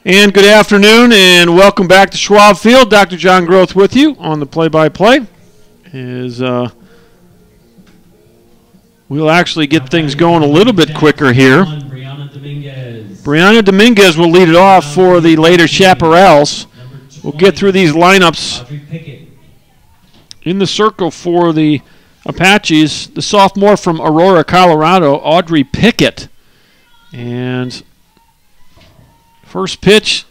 And good afternoon, and welcome back to Schwab Field. Dr. John Groth with you on the play-by-play. We'll actually get things going a little bit quicker here. Brianna Dominguez will lead it off for the later Chaparrals. We'll get through these lineups. In the circle for the Apaches, the sophomore from Aurora, Colorado, Audrey Pickett. And first pitch,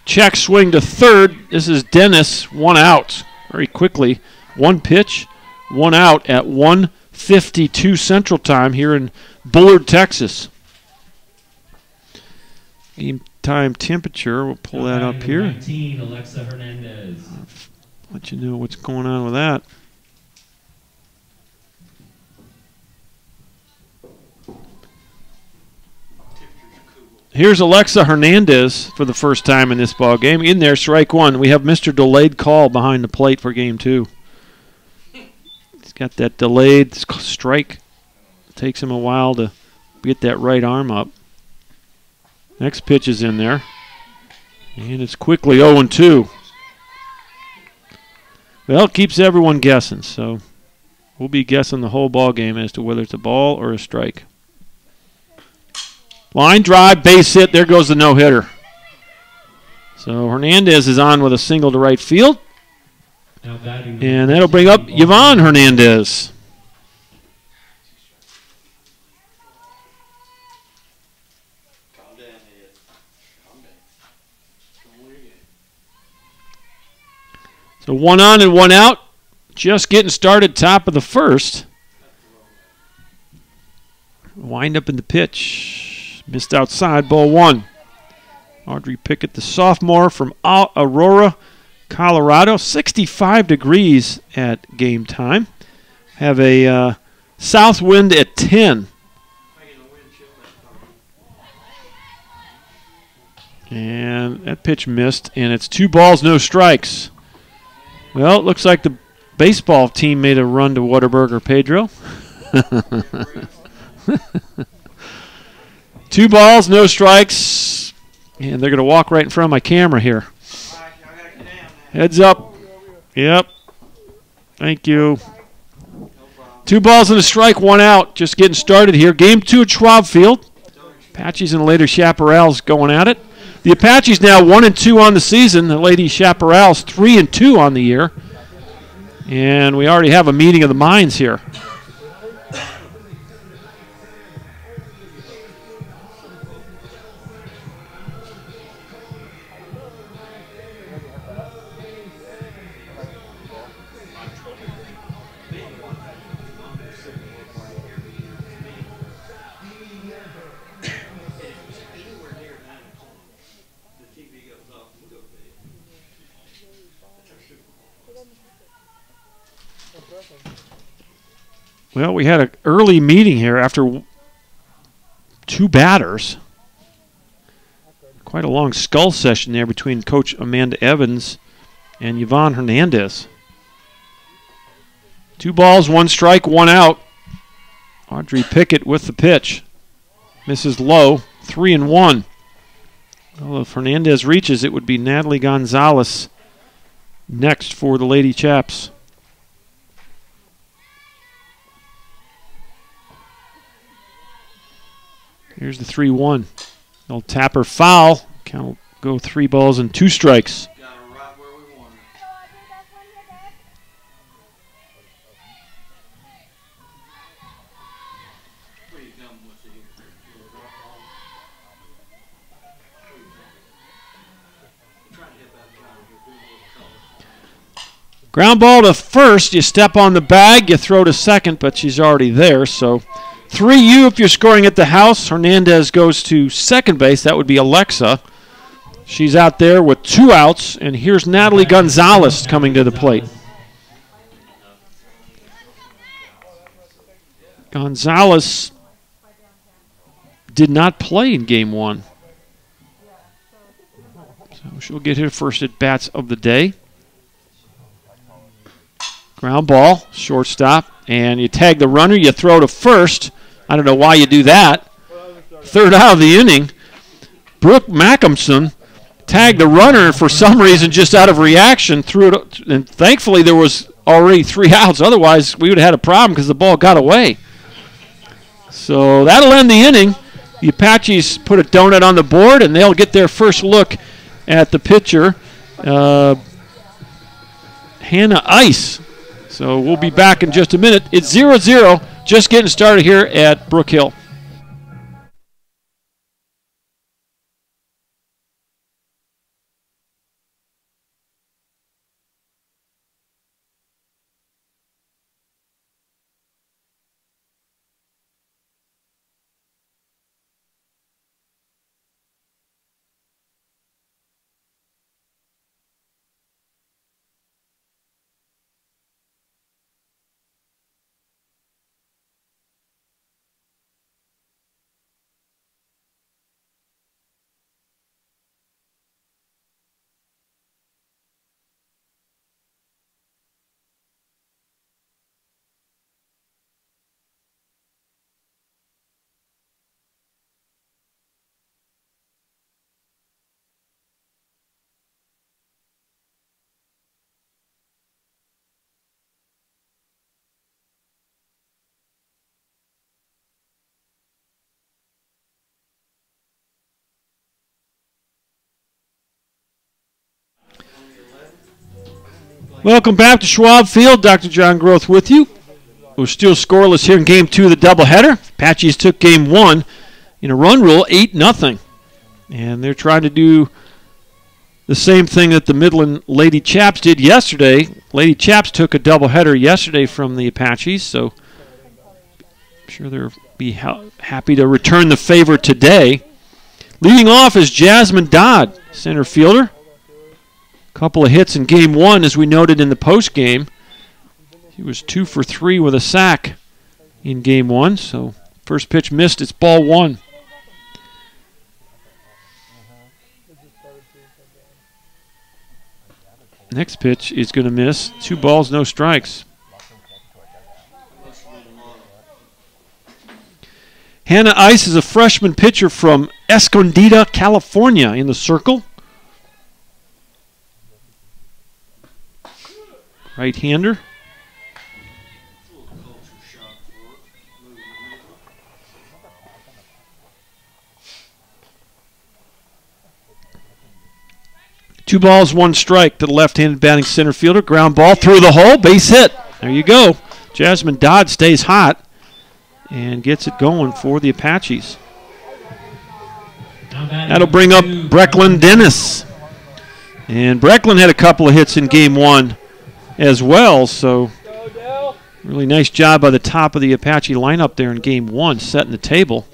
check swing to third. This is Dennis, one out very quickly. One pitch, one out at 1:52 Central Time here in Bullard, Texas. Game time temperature, we'll pull that up here. 19, Alexa Hernandez. Let you know what's going on with that. Here's Alexa Hernandez for the first time in this ball game. In there, strike one. We have Mr. Delayed Call behind the plate for game two. He's got that delayed strike. It takes him a while to get that right arm up. Next pitch is in there. And it's quickly 0-2. Well, it keeps everyone guessing, so we'll be guessing the whole ball game as to whether it's a ball or a strike. Line drive, base hit. There goes the no-hitter. So Hernandez is on with a single to right field. And that'll bring up Yvonne Hernandez. So one on and one out. Just getting started, top of the first. Wind up in the pitch. Missed outside, ball one. Audrey Pickett, the sophomore from Aurora, Colorado. 65 degrees at game time. Have a south wind at 10. And that pitch missed, and it's 2 balls, no strikes. Well, it looks like the baseball team made a run to Whataburger, Pedro. 2 balls, no strikes, and they're going to walk right in front of my camera here. Heads up. Yep. Thank you. 2 balls and a strike, 1 out. Just getting started here. Game 2 at Schwab Field. Apaches and later Chaparrals going at it. The Apaches now 1-2 on the season. The Lady Chaparrals 3-2 on the year. And we already have a meeting of the minds here. Well, we had an early meeting here after 2 batters. Quite a long skull session there between Coach Amanda Evans and Yvonne Hernandez. 2 balls, 1 strike, 1 out. Audrey Pickett with the pitch. Misses low, 3-1. Well, if Hernandez reaches, it would be Natalie Gonzalez next for the Lady Chaps. Here's the 3-1. They'll tap her foul. Count will go 3 balls and 2 strikes. Got her right where we want her. Ground ball to first. You step on the bag. You throw to second, but she's already there, so 3U if you're scoring at the house. Hernandez goes to second base. That would be Alexa. She's out there with 2 outs, and here's Natalie Gonzalez coming to the plate. Gonzalez did not play in game 1. So she'll get her first at-bats of the day. Ground ball, shortstop, and you tag the runner, you throw to first. I don't know why you do that. 3rd out of the inning. Brooke Mackinson tagged the runner, and for some reason, just out of reaction, threw it. And thankfully, there was already 3 outs. Otherwise, we would have had a problem because the ball got away. So that'll end the inning. The Apaches put a donut on the board, and they'll get their first look at the pitcher, Hannah Ice. So we'll be back in just a minute. It's 0-0, just getting started here at Brook Hill. Welcome back to Schwab Field. Dr. John Groth with you. We're still scoreless here in Game 2 of the doubleheader. Apaches took Game 1 in a run rule, 8-0. And they're trying to do the same thing that the Midland Lady Chaps did yesterday. Lady Chaps took a doubleheader yesterday from the Apaches, so I'm sure they'll be happy to return the favor today. Leading off is Jasmine Dodd, center fielder. Couple of hits in Game 1, as we noted in the post game. He was 2 for 3 with a sack in Game 1. So first pitch missed. It's ball 1. Next pitch is going to miss. 2 balls, no strikes. Hannah Ice is a freshman pitcher from Escondido, California, in the circle. Right-hander. Two balls, 1 strike to the left-handed batting center fielder. Ground ball through the hole, base hit. There you go. Jasmine Dodd stays hot and gets it going for the Apaches. That'll bring up Brecklin Dennis. And Brecklin had a couple of hits in Game 1 as well, so really nice job by the top of the Apache lineup there in Game 1, setting the table.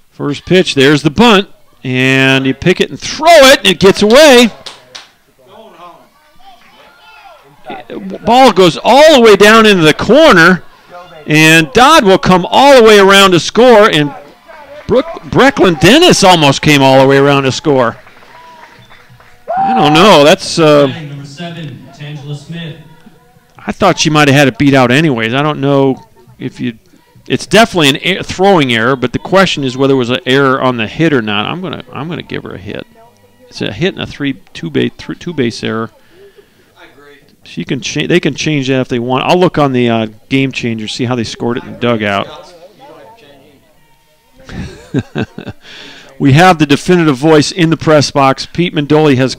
First pitch, there's the bunt, and you pick it and throw it, and it gets away. Ball goes all the way down into the corner, and Dodd will come all the way around to score, and Brecklin Dennis almost came all the way around to score. I don't know. That's Number 7, Tangela Smith. I thought she might have had it beat out anyways. I don't know if you. It's definitely an throwing error, but the question is whether it was an error on the hit or not. I'm gonna give her a hit. It's a hit and a two base error. She can they can change that if they want. I'll look on the game changer, see how they scored it in the dugout. We have the definitive voice in the press box. Pete Mandoli has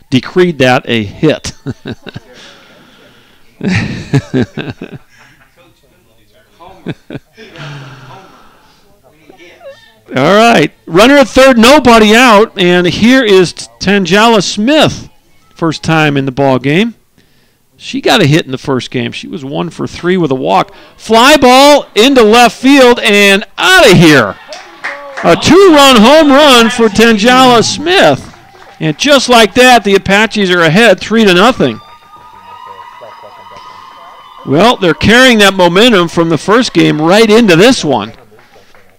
decreed that a hit. All right, runner at third, nobody out, and here is Tangela Smith. First time in the ball game. She got a hit in the first game. She was 1 for 3 with a walk. Fly ball into left field and out of here. A 2-run home run for Tangela Smith. And just like that, the Apaches are ahead 3-0. Well, they're carrying that momentum from the first game right into this one.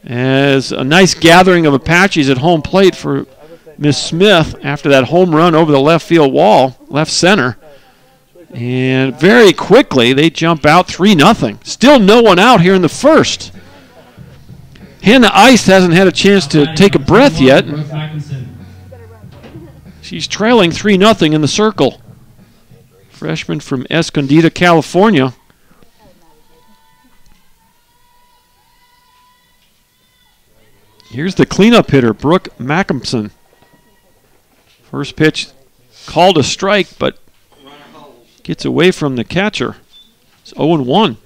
As a nice gathering of Apaches at home plate for Miss Smith after that home run over the left field wall, left center. And very quickly they jump out 3-0. Still no one out here in the first. Hannah Ice hasn't had a chance to take a breath yet. She's trailing 3-0 in the circle. Freshman from Escondido, California. Here's the cleanup hitter, Brooke Mackinson. First pitch called a strike, but gets away from the catcher. It's 0-1.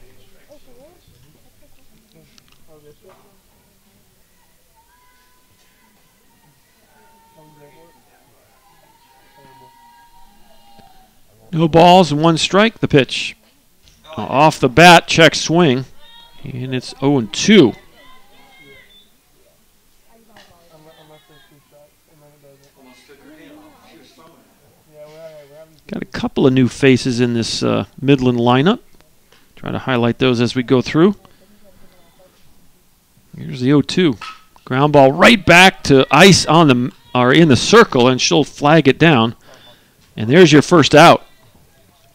No balls and 1 strike, the pitch. Off the bat, check swing, and it's 0-2. Got a couple of new faces in this Midland lineup. Try to highlight those as we go through. Here's the 0-2. Ground ball right back to Ice on the in the circle, and she'll flag it down. And there's your first out.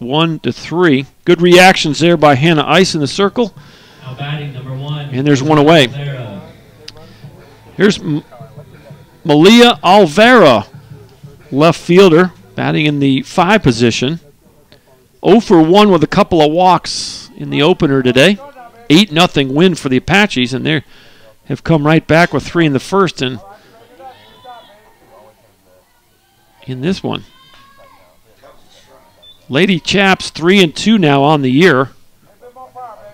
1-3. Good reactions there by Hannah Ice in the circle. Now batting number 1. And there's one away. Here's Malia Alvera, left fielder, batting in the 5 position. 0 for 1 with a couple of walks in the opener today. 8-0 win for the Apaches, and they have come right back with 3 in the first and in this one. Lady Chaps 3-2 now on the year.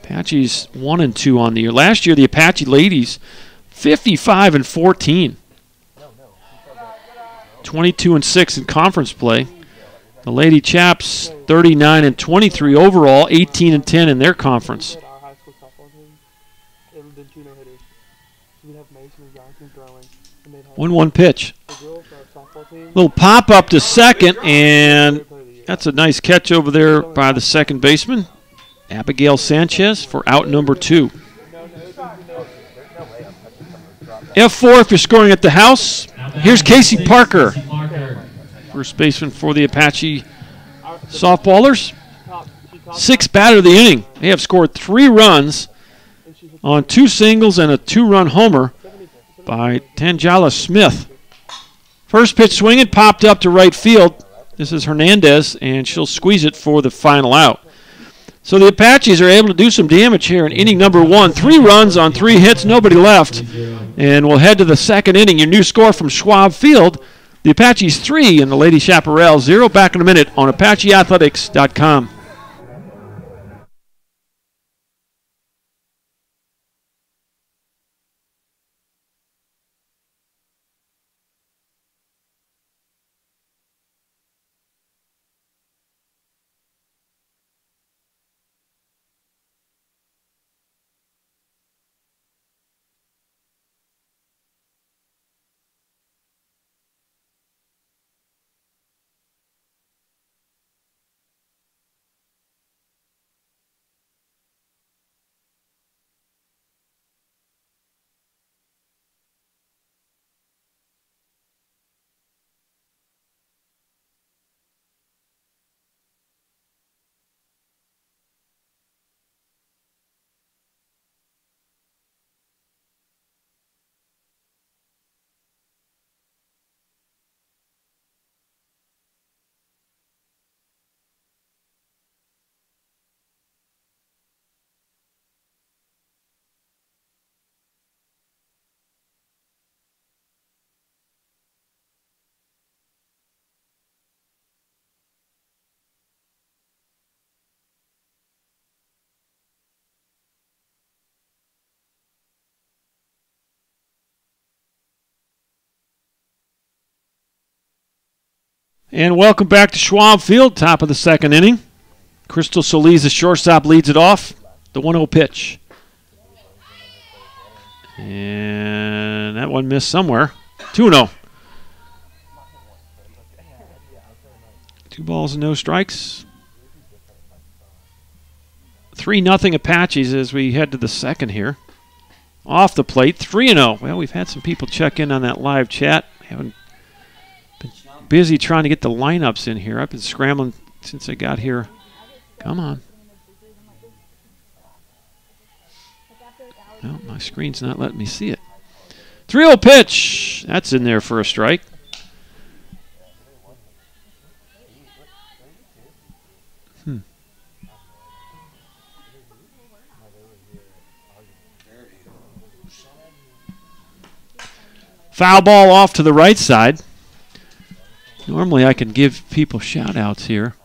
Apaches 1-2 on the year. Last year the Apache ladies 55-14. 22-6 in conference play. The Lady Chaps 39-23 overall, 18-10 in their conference. 1-1 pitch. Little pop up to second, and that's a nice catch over there by the second baseman, Abigail Sanchez, for out number 2. F4 if you're scoring at the house. Here's Casey Parker, first baseman for the Apache softballers. 6th batter of the inning. They have scored 3 runs on 2 singles and a 2-run homer by Tangela Smith. First pitch swinging, popped up to right field. This is Hernandez, and she'll squeeze it for the final out. So the Apaches are able to do some damage here in inning number 1. 3 runs on 3 hits, nobody left. And we'll head to the second inning. Your new score from Schwab Field. The Apaches 3 and the Lady Chaparral 0. Back in a minute on ApacheAthletics.com. And welcome back to Schwab Field, top of the second inning. Crystal Solis, the shortstop, leads it off. The 1-0 pitch. And that one missed somewhere. 2-0. 2 balls and no strikes. 3-0 Apaches as we head to the second here. Off the plate, 3-0. Well, we've had some people check in on that live chat. Haven't busy trying to get the lineups in here. I've been scrambling since I got here. Come on. Well, my screen's not letting me see it. 3-0 pitch. That's in there for a strike. Foul ball off to the right side. Normally I can give people shout outs here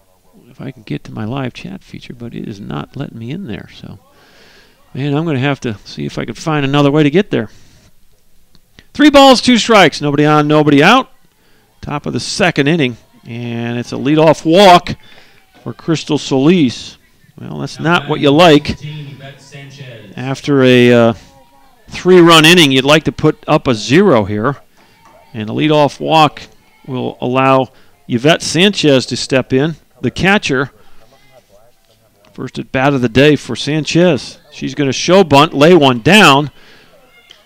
if I can get to my live chat feature, but it is not letting me in there. So, man, I'm going to have to see if I can find another way to get there. 3 balls, 2 strikes. Nobody on, nobody out. Top of the second inning. And it's a leadoff walk for Crystal Solis. Well, that's not what you like. After a 3-run inning, you'd like to put up a 0 here. And a leadoff walk will allow Yvette Sanchez to step in, the catcher. First at bat of the day for Sanchez. She's going to show bunt, lay one down.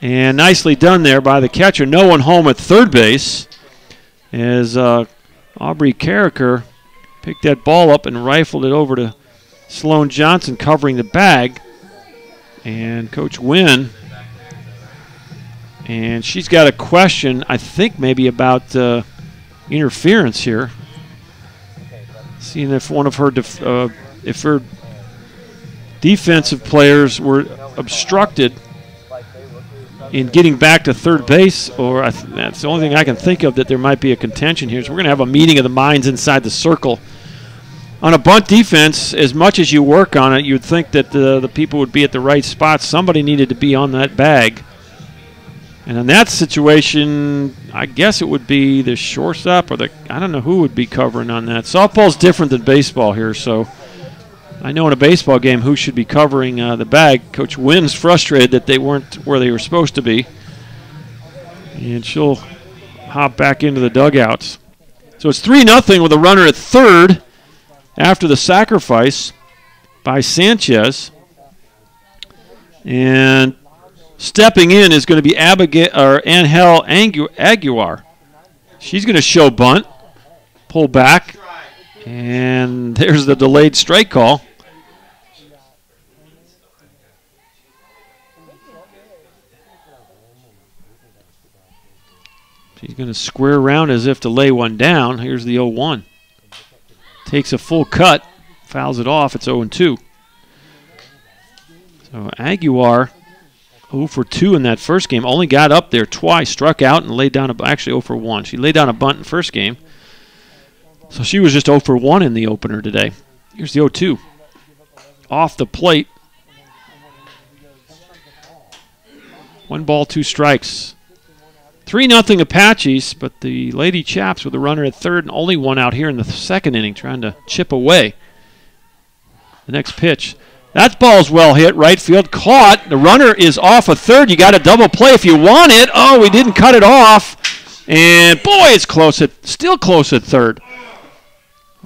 And nicely done there by the catcher. No one home at third base as Aubrey Carricker picked that ball up and rifled it over to Sloan Johnson covering the bag. And Coach Wynn, and she's got a question, I think maybe about interference here. Seeing if one of her if her defensive players were obstructed in getting back to third base, or that's the only thing I can think of that there might be a contention here. So we're going to have a meeting of the minds inside the circle. On a bunt defense, as much as you work on it, you'd think that the people would be at the right spot. Somebody needed to be on that bag. And in that situation, I guess it would be the shortstop or I don't know who would be covering on that. Softball's different than baseball here, so I know in a baseball game who should be covering the bag. Coach Wynn's frustrated that they weren't where they were supposed to be. And she'll hop back into the dugouts. So it's 3-0 with a runner at third after the sacrifice by Sanchez. And stepping in is going to be Angel Aguilar. She's going to show bunt, pull back, and there's the delayed strike call. She's going to square around as if to lay one down. Here's the 0-1. Takes a full cut, fouls it off. It's 0-2. So Aguilar 0 for 2 in that first game. Only got up there twice, struck out, and laid down actually 0 for 1. She laid down a bunt in the first game. So she was just 0 for 1 in the opener today. Here's the 0-2. Off the plate. 1 ball, 2 strikes. 3-0 Apaches, but the Lady Chaps with a runner at third and only one out here in the second inning trying to chip away. The next pitch. That ball's well hit, right field, caught. The runner is off a third. You got a double play if you want it. Oh, we didn't cut it off. And boy, it's close still close at third.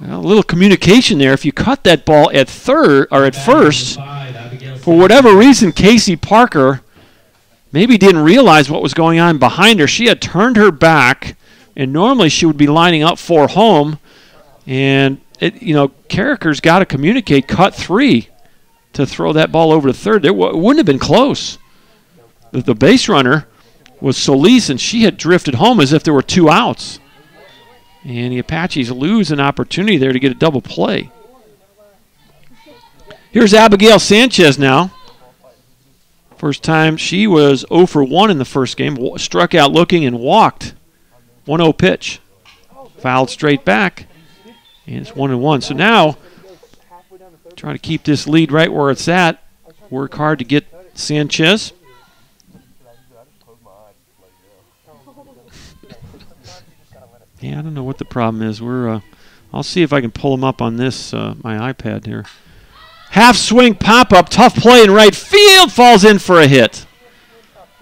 Well, a little communication there. If you cut that ball at third or at first, for whatever reason, Casey Parker maybe didn't realize what was going on behind her. She had turned her back, and normally she would be lining up for home. And Carricker's got to communicate, cut 3. To throw that ball over to third. It wouldn't have been close. The base runner was Solis, and she had drifted home as if there were 2 outs. And the Apaches lose an opportunity there to get a double play. Here's Abigail Sanchez now. First time she was 0 for 1 in the first game. Struck out looking and walked. 1-0 pitch. Fouled straight back. And it's 1-1. So now, try to keep this lead right where it's at. Work hard to get Sanchez. Yeah, I don't know what the problem is. I'll see if I can pull them up on this, my iPad here. Half swing pop-up, tough play in right field, falls in for a hit.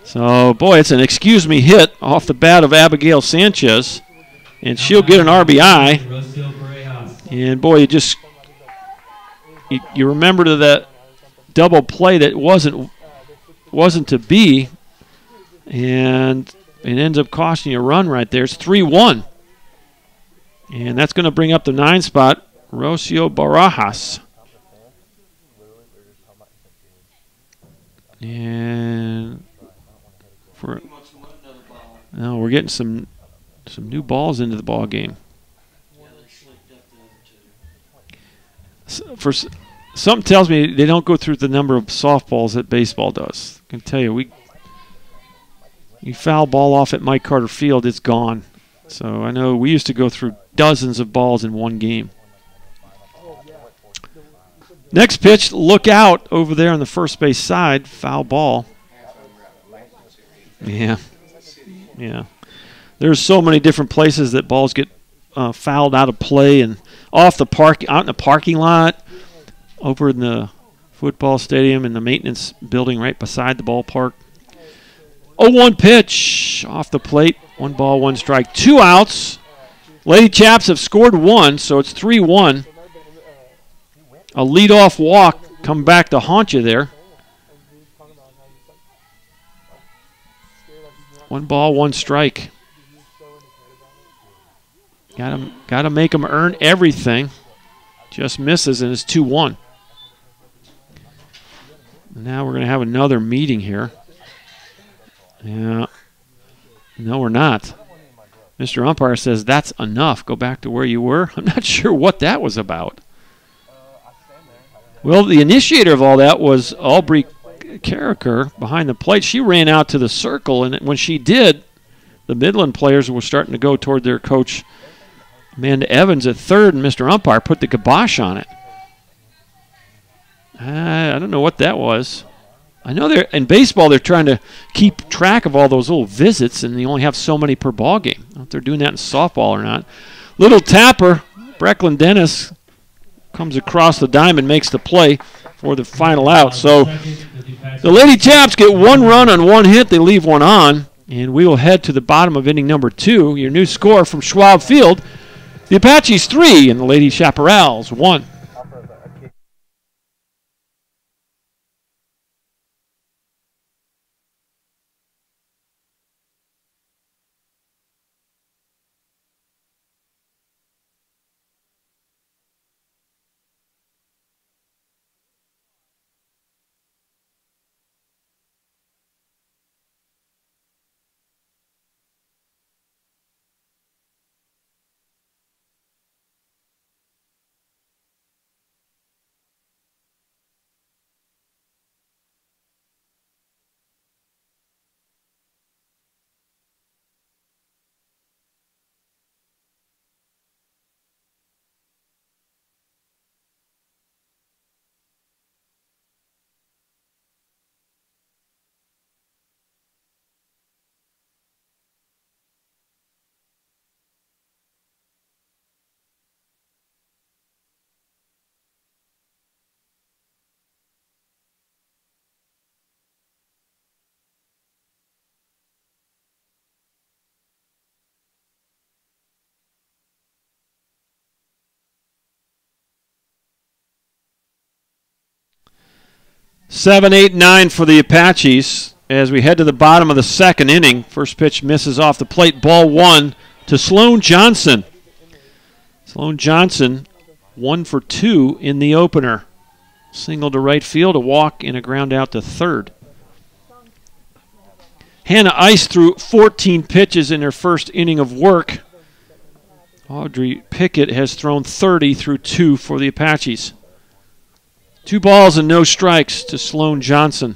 So, boy, it's an excuse me hit off the bat of Abigail Sanchez. And she'll get an RBI. And, boy, you remember to that double play that wasn't to be, and it ends up costing you a run right there. It's 3-1. And that's going to bring up the 9 spot, Rocio Barajas. And now we're getting some new balls into the ball game. Something tells me they don't go through the number of softballs that baseball does. I can tell you, you foul ball off at Mike Carter Field, it's gone. So I know we used to go through dozens of balls in one game. Next pitch, look out over there on the first base side, foul ball. Yeah. There's so many different places that balls get fouled out of play and out in the parking lot, over in the football stadium, in the maintenance building right beside the ballpark. 0-1 pitch off the plate. 1 ball, 1 strike. 2 outs. Lady Chaps have scored 1, so it's 3-1. A leadoff walk come back to haunt you there. 1 ball, 1 strike. Got to make them earn everything. Just misses, and it's 2-1. Now we're going to have another meeting here. Yeah. No, we're not. Mr. Umpire says that's enough. Go back to where you were. I'm not sure what that was about. Well, the initiator of all that was Aubrey Carricker behind the plate. She ran out to the circle, and when she did, the Midland players were starting to go toward their coach, Amanda Evans, at third, and Mr. Umpire put the kibosh on it. I don't know what that was. I know in baseball they're trying to keep track of all those little visits, and they only have so many per ball game. I don't know if they're doing that in softball or not. Little tapper, Brecklin Dennis comes across the diamond, makes the play for the final out. So the Lady Chaps get 1 run on 1 hit. They leave 1 on, and we will head to the bottom of inning number 2. Your new score from Schwab Field, the Apaches 3 and the Lady Chaparrals 1. Seven, 8, 9 for the Apaches as we head to the bottom of the 2nd inning. First pitch misses off the plate. Ball 1 to Sloan Johnson. Sloan Johnson 1 for 2 in the opener. Single to right field, a walk, and a ground out to third. Hannah Ice threw 14 pitches in her first inning of work. Audrey Pickett has thrown 30 through 2 for the Apaches. 2 balls and no strikes to Sloan Johnson.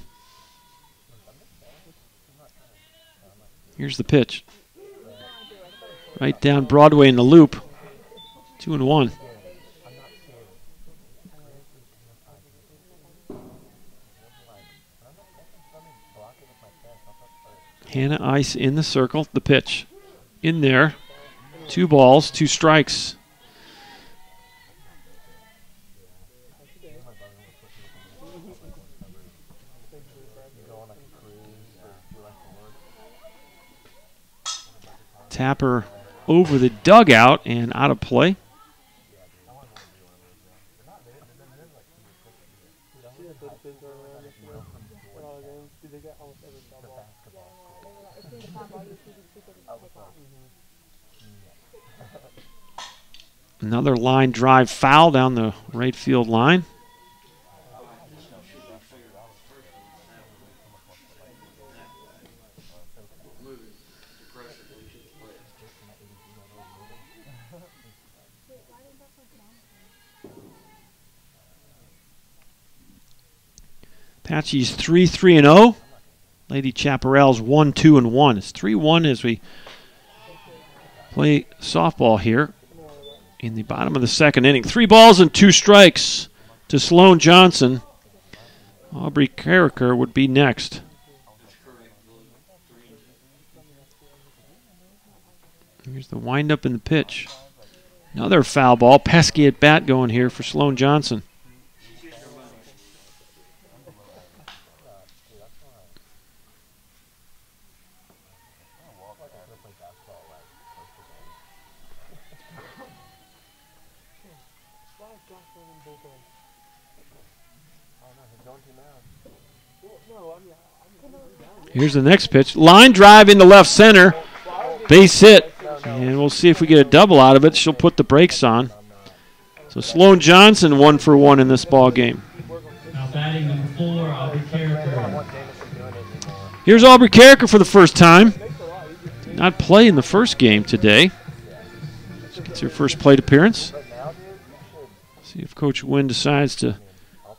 Here's the pitch. Right down Broadway in the loop. 2-1. Hannah Ice in the circle. The pitch. In there. 2 balls, 2 strikes. Tapper over the dugout and out of play. Another line drive foul down the right field line. Apaches 3-3-0. Lady Chaparral's 1-2-1. It's 3-1 as we play softball here in the bottom of the second inning. 3 balls and 2 strikes to Sloan Johnson. Aubrey Carricker would be next. Here's the windup in the pitch. Another foul ball. Pesky at bat going here for Sloan Johnson. Here's the next pitch. Line drive into left center. Base hit. And we'll see if we get a double out of it. She'll put the brakes on. So Sloan Johnson 1 for 1 in this ball game. Now batting number 4, Aubrey Carricker. Here's Aubrey Carricker for the first time. Did not play in the first game today. She gets her first plate appearance. See if Coach Wynn decides to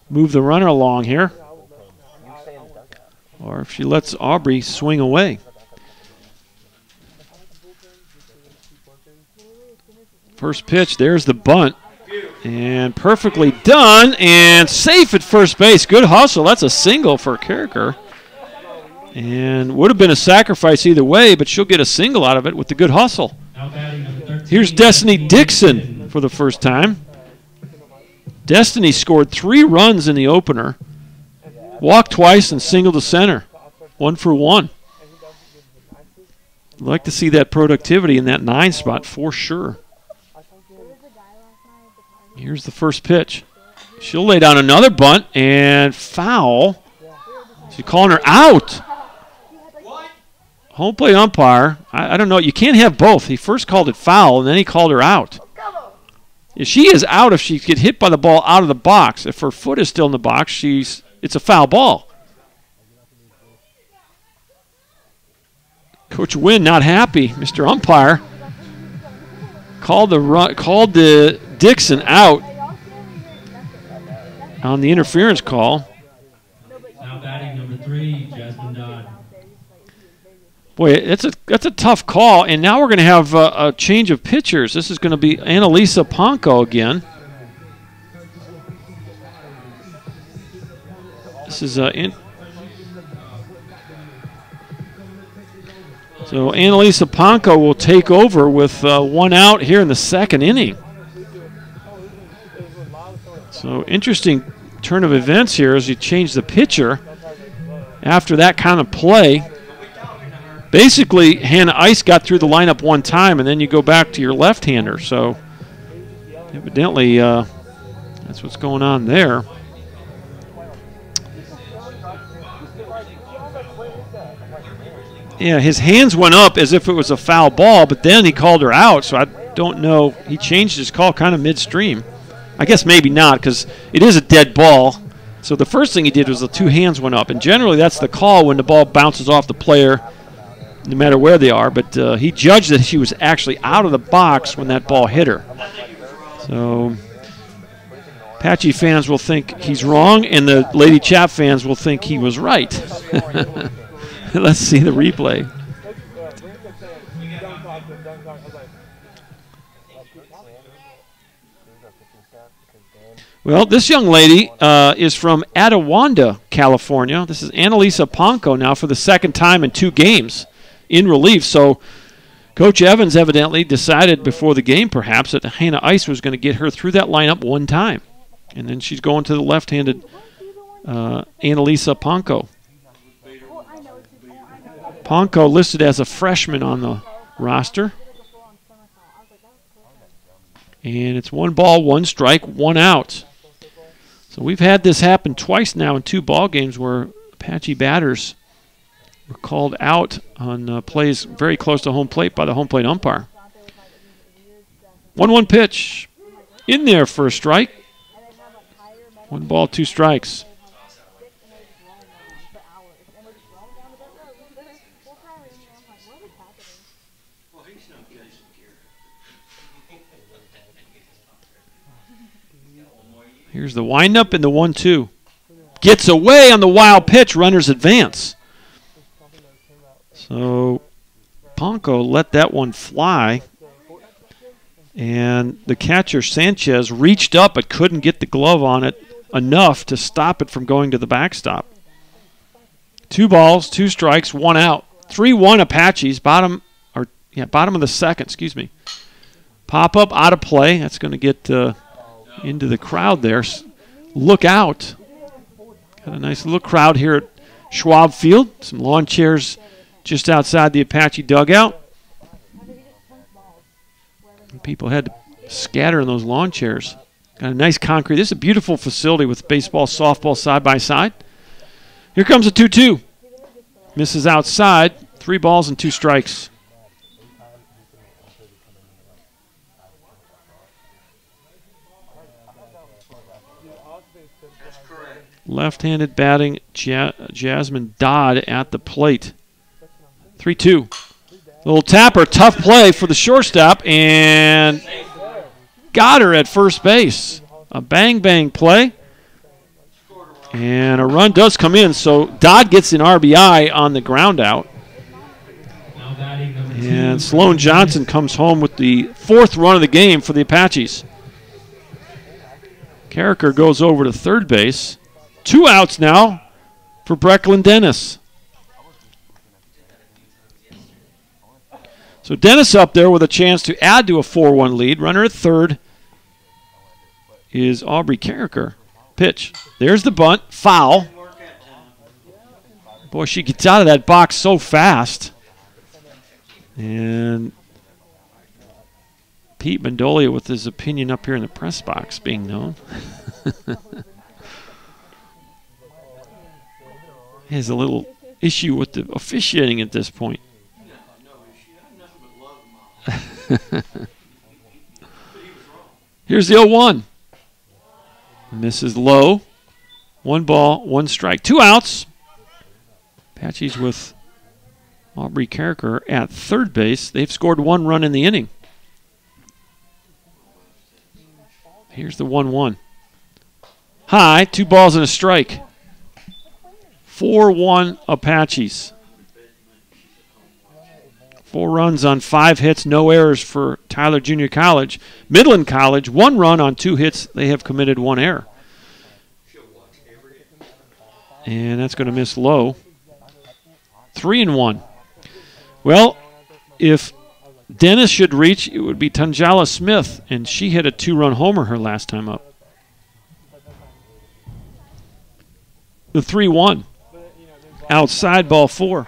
move the runner along here, or if she lets Aubrey swing away. First pitch, there's the bunt. And perfectly done and safe at first base. Good hustle. That's a single for Carricker. And would have been a sacrifice either way, but she'll get a single out of it with the good hustle. Here's Destiny Dixon for the first time. Destiny scored 3 runs in the opener. Walked twice and singled to center. 1 for 1. I'd like to see that productivity in that 9 spot for sure. Here's the first pitch. She'll lay down another bunt and foul. She's calling her out. Home plate umpire. I don't know. You can't have both. He first called it foul and then he called her out. She is out if she gets hit by the ball out of the box. If her foot is still in the box, it's a foul ball. Coach Wynn not happy. Mr. Umpire called the Dixon out on the interference call. Now batting number 3, Jasmine Dodd. Boy, that's a tough call, and now we're going to have a change of pitchers. This is going to be Annalisa Ponco again. This is so Annalisa Ponco will take over with 1 out here in the second inning. So interesting turn of events here as you change the pitcher after that kind of play. Basically, Hannah Ice got through the lineup 1 time, and then you go back to your left-hander. So evidently that's what's going on there. Yeah, his hands went up as if it was a foul ball, but then he called her out, so I don't know. He changed his call kind of midstream. I guess maybe not, because it is a dead ball. So the first thing he did was the 2 hands went up, and generally that's the call when the ball bounces off the player, no matter where they are. But he judged that she was actually out of the box when that ball hit her. So Apache fans will think he's wrong, and the Lady Chap fans will think he was right. Let's see the replay. Well, this young lady is from Adewanda, California. This is Annalisa Ponco now for the second time in 2 games in relief. So Coach Evans evidently decided before the game perhaps that Hannah Ice was going to get her through that lineup 1 time. And then she's going to the left-handed Annalisa Ponco. Ponco listed as a freshman on the roster. And it's 1 ball, 1 strike, 1 out. So we've had this happen twice now in 2 ball games where Apache batters were called out on plays very close to home plate by the home plate umpire. 1-1 pitch. in there for a strike. 1 ball, 2 strikes. Here's the windup and the 1-2. Gets away on the wild pitch. Runners advance. So Ponko let that one fly. And the catcher, Sanchez, reached up but couldn't get the glove on it enough to stop it from going to the backstop. 2 balls, 2 strikes, 1 out. 3-1 Apaches, bottom of the second, excuse me. Pop up out of play. That's going to get into the crowd there. Look out. Got a nice little crowd here at Schwab Field. Some lawn chairs just outside the Apache dugout. And people had to scatter in those lawn chairs. Got a nice concrete. This is a beautiful facility with baseball, softball side by side. Here comes a 2-2. Misses outside. 3 balls and 2 strikes. Left-handed batting, Jasmine Dodd at the plate. 3-2. Little tapper, tough play for the shortstop, and got her at first base. A bang-bang play. And a run does come in, so Dodd gets an RBI on the ground out. And Sloan Johnson comes home with the 4th run of the game for the Apaches. Carricker goes over to third base. 2 outs now for Brecklin Dennis. So Dennis up there with a chance to add to a 4-1 lead. Runner at third is Aubrey Carricker. Pitch. There's the bunt. Foul. Boy, she gets out of that box so fast. And Pete Mendolia with his opinion up here in the press box being known. He has a little issue with the officiating at this point. Here's the 0-1. Misses low. 1 ball, 1 strike. 2 outs. Apaches with Aubrey Carricker at third base. They've scored 1 run in the inning. Here's the 1-1. High, 2 balls and a strike. 4-1 Apaches. 4 runs on 5 hits, no errors for Tyler Junior College. Midland College, 1 run on 2 hits. They have committed 1 error. And that's going to miss low. 3-1. Well, if Dennis should reach, it would be Tanjala Smith, and she hit a 2-run homer her last time up. The 3-1. Outside ball 4.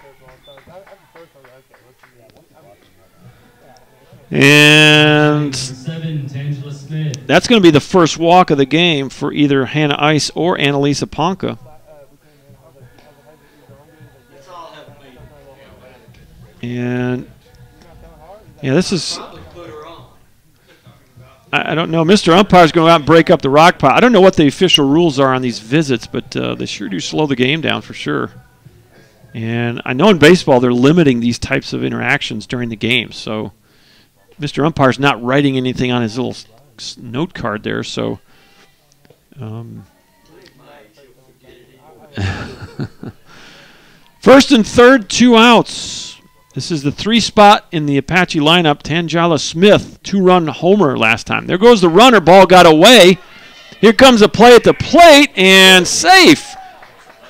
And that's going to be the first walk of the game for either Hannah Ice or Annalisa Ponka. And, yeah, this is, I don't know. Mr. Umpire's going to go out and break up the rock pile. I don't know what the official rules are on these visits, but they sure do slow the game down for sure. And I know in baseball they're limiting these types of interactions during the game, so Mr. Umpire's not writing anything on his little note card there, so first and third, 2 outs. This is the 3 spot in the Apache lineup. Tanjala Smith, 2-run homer last time. There goes the runner. Ball got away. Here comes a play at the plate, and safe.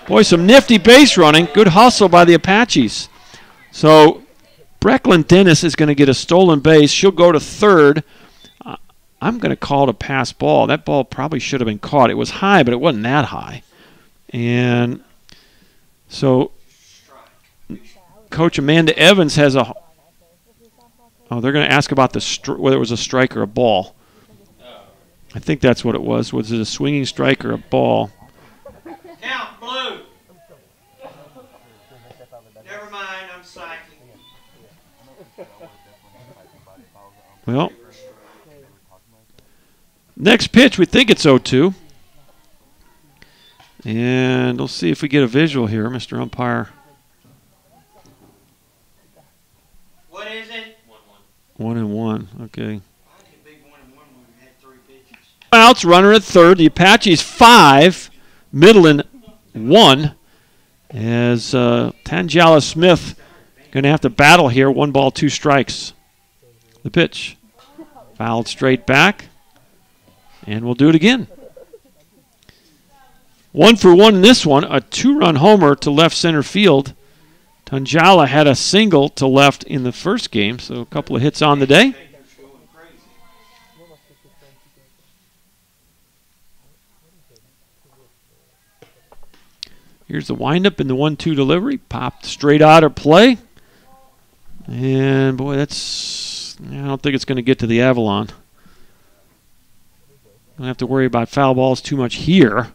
Boy, some nifty base running. Good hustle by the Apaches. So Brecklin Dennis is going to get a stolen base. She'll go to third. I'm going to call it a pass ball. That ball probably should have been caught. It was high, but it wasn't that high. And so Coach Amanda Evans has a – oh, they're going to ask about whether it was a strike or a ball. I think that's what it was. Was it a swinging strike or a ball? Count, blue. Never mind, I'm cycling. Well, Next pitch, we think it's 0-2. And we'll see if we get a visual here, Mr. Umpire. What is it? 1-1. Okay. Outs, runner at third. The Apaches 5, Midland 1. As Tangela Smith going to have to battle here. 1 ball, 2 strikes. The pitch. Fouled straight back. And we'll do it again. 1 for 1 in this one. A 2-run homer to left center field. Tangela had a single to left in the first game, so a couple of hits on the day. Here's the windup in the 1-2 delivery. Popped straight out of play. And, boy, I don't think it's going to get to the Avalon. Don't have to worry about foul balls too much here.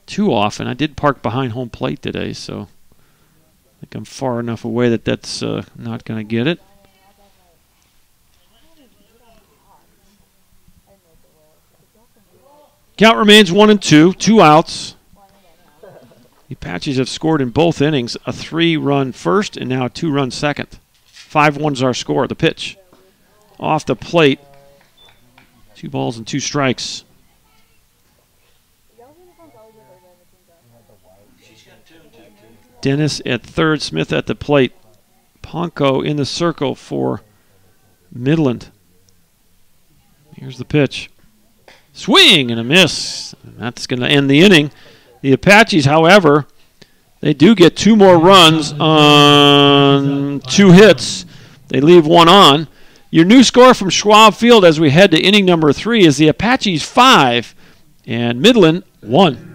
Too often. I did park behind home plate today, so I think I'm far enough away that that's not going to get it. Count remains 1-2, 2 outs. The Apaches have scored in both innings, a 3-run first and now a 2-run second. 5-1's our score. The pitch off the plate. 2 balls and 2 strikes. Dennis at third, Smith at the plate. Ponko in the circle for Midland. Here's the pitch. Swing and a miss. That's going to end the inning. The Apaches, however, they do get 2 more runs on 2 hits. They leave 1 on. Your new score from Schwab Field as we head to inning number 3 is the Apaches 5 and Midland 1.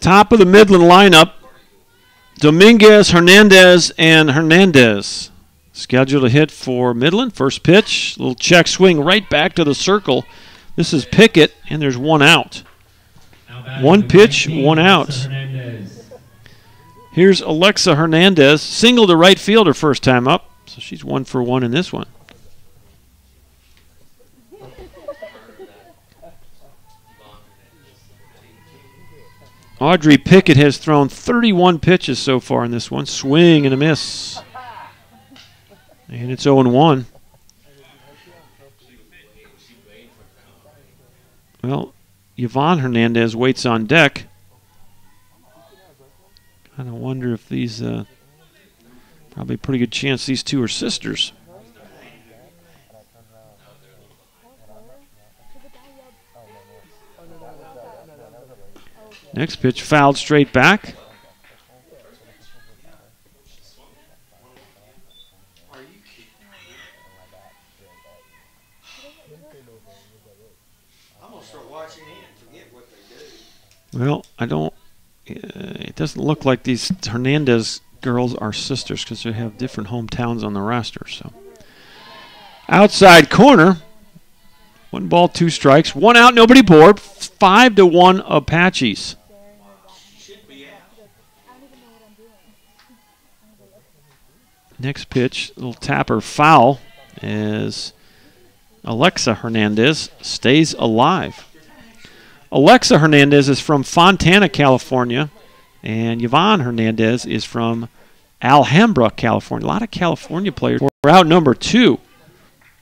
Top of the Midland lineup, Dominguez, Hernandez, and Hernandez. Scheduled to hit for Midland. First pitch, little check swing right back to the circle. This is Pickett, and there's 1 out. 1 pitch, 1 out. Here's Alexa Hernandez, single to right fielder first time up. So she's 1 for 1 in this one. Audrey Pickett has thrown 31 pitches so far in this one. Swing and a miss. And it's 0-1. Well, Yvonne Hernandez waits on deck. Kind of wonder if these, probably a pretty good chance these 2 are sisters. Next pitch fouled straight back. I'm gonna start watching it and forget what they do. Well, I don't. It doesn't look like these Hernandez girls are sisters because they have different hometowns on the roster. So, outside corner. 1 ball, 2 strikes, 1 out, nobody bored. 5-1 Apaches. Next pitch, little tapper foul as Alexa Hernandez stays alive. Alexa Hernandez is from Fontana, California, and Yvonne Hernandez is from Alhambra, California. A lot of California players. We're out number 2.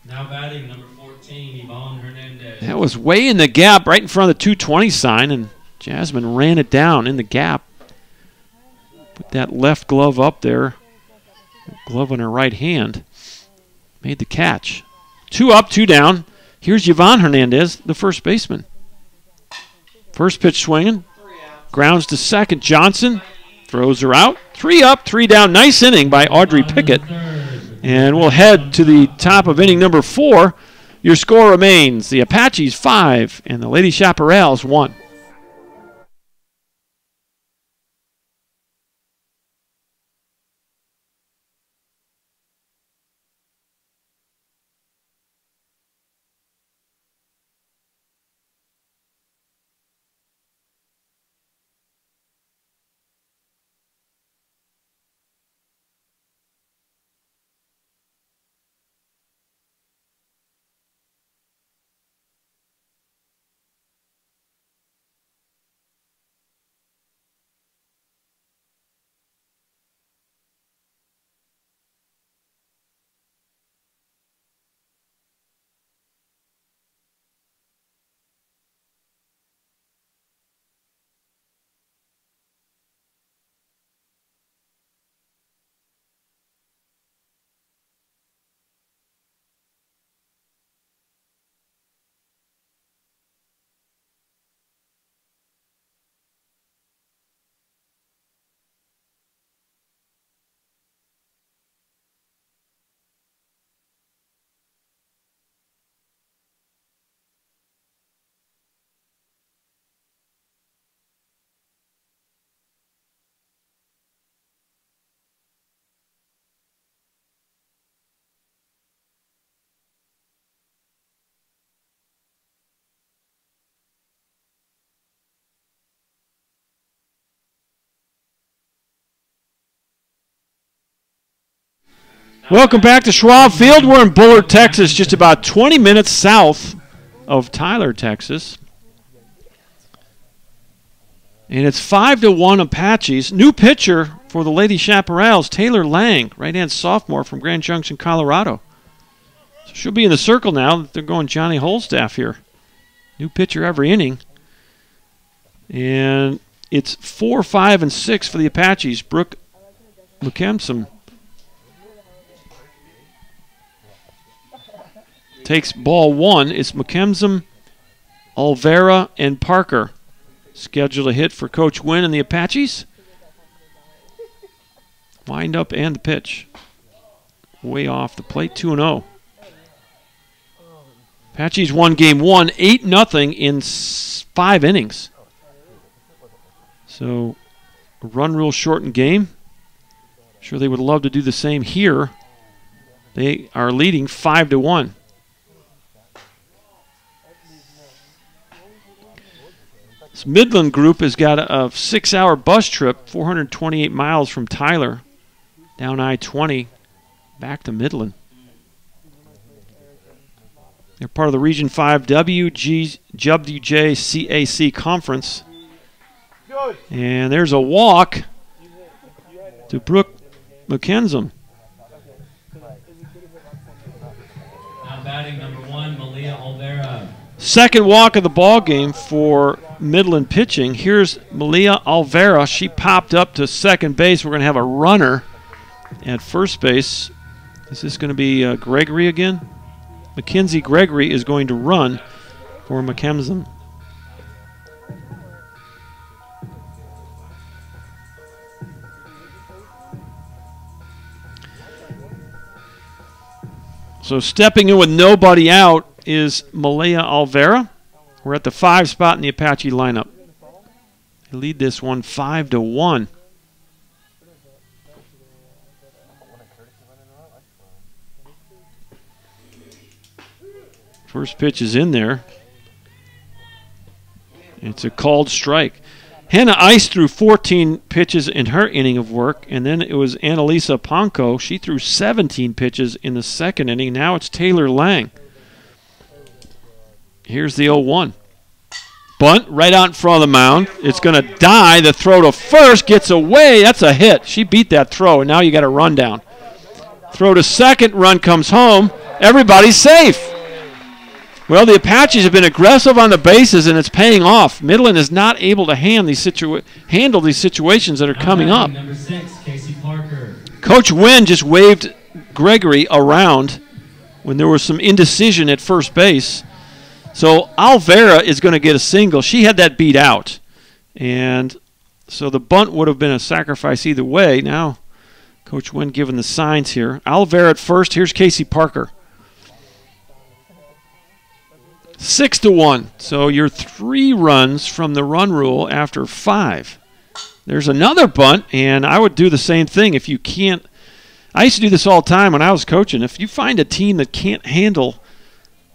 Now batting number 14, Yvonne Hernandez. That was way in the gap, right in front of the 220 sign, and Jasmine ran it down in the gap. Put that left glove up there. Glove on her right hand. Made the catch. 2 up, 2 down. Here's Yvonne Hernandez, the first baseman. First pitch swinging. Grounds to second. Johnson throws her out. 3 up, 3 down. Nice inning by Audrey Pickett. And we'll head to the top of inning number 4. Your score remains the Apaches 5 and the Lady Chaparrals 1. Welcome back to Schwab Field. We're in Bullard, Texas, just about 20 minutes south of Tyler, Texas. And it's 5-1 Apaches. New pitcher for the Lady Chaparrals, Taylor Lang, right-hand sophomore from Grand Junction, Colorado. So she'll be in the circle now. They're going Johnny Holstaff here. New pitcher every inning. And it's 4, 5, and 6 for the Apaches. Brooke McKemson takes ball 1. It's McKemson, Olvera, and Parker. Scheduled to hit for Coach Wynn and the Apaches. Wind up and the pitch. Way off the plate, 2-0. Apaches won game 1, 8-0 in 5 innings. So, a run rule shortened game. Sure they would love to do the same here. They are leading 5-1. This Midland group has got a 6-hour bus trip, 428 miles from Tyler, down I-20, back to Midland. They're part of the Region 5 WJCAC Conference. And there's a walk to Brooke McKenzie. Now batting number 1, Malia Olvera. Second walk of the ball game for Midland pitching. Here's Malia Olvera. She popped up to second base. We're going to have a runner at first base. Is this going to be Gregory again? Mackenzie Gregory is going to run for McKemson. So stepping in with nobody out is Malia Olvera. We're at the 5 spot in the Apache lineup. They lead this one 5-1. First pitch is in there. It's a called strike. Hannah Ice threw 14 pitches in her inning of work, and then it was Annalisa Ponco. She threw 17 pitches in the second inning. Now it's Taylor Lang. Here's the 0-1. Bunt right out in front of the mound. It's going to die. The throw to first gets away. That's a hit. She beat that throw, and now you got a run down. Throw to second, run comes home. Everybody's safe. Well, the Apaches have been aggressive on the bases, and it's paying off. Midland is not able to handle these situations that are coming up. Number 6, Casey Parker. Coach Wynn just waved Gregory around when there was some indecision at first base. So Alvera is going to get a single. She had that beat out. And so the bunt would have been a sacrifice either way. Now, Coach Wynn giving the signs here. Alvera at first. Here's Casey Parker. 6-1. So you're 3 runs from the run rule after 5. There's another bunt, and I would do the same thing if you can't. I used to do this all the time when I was coaching. If you find a team that can't handle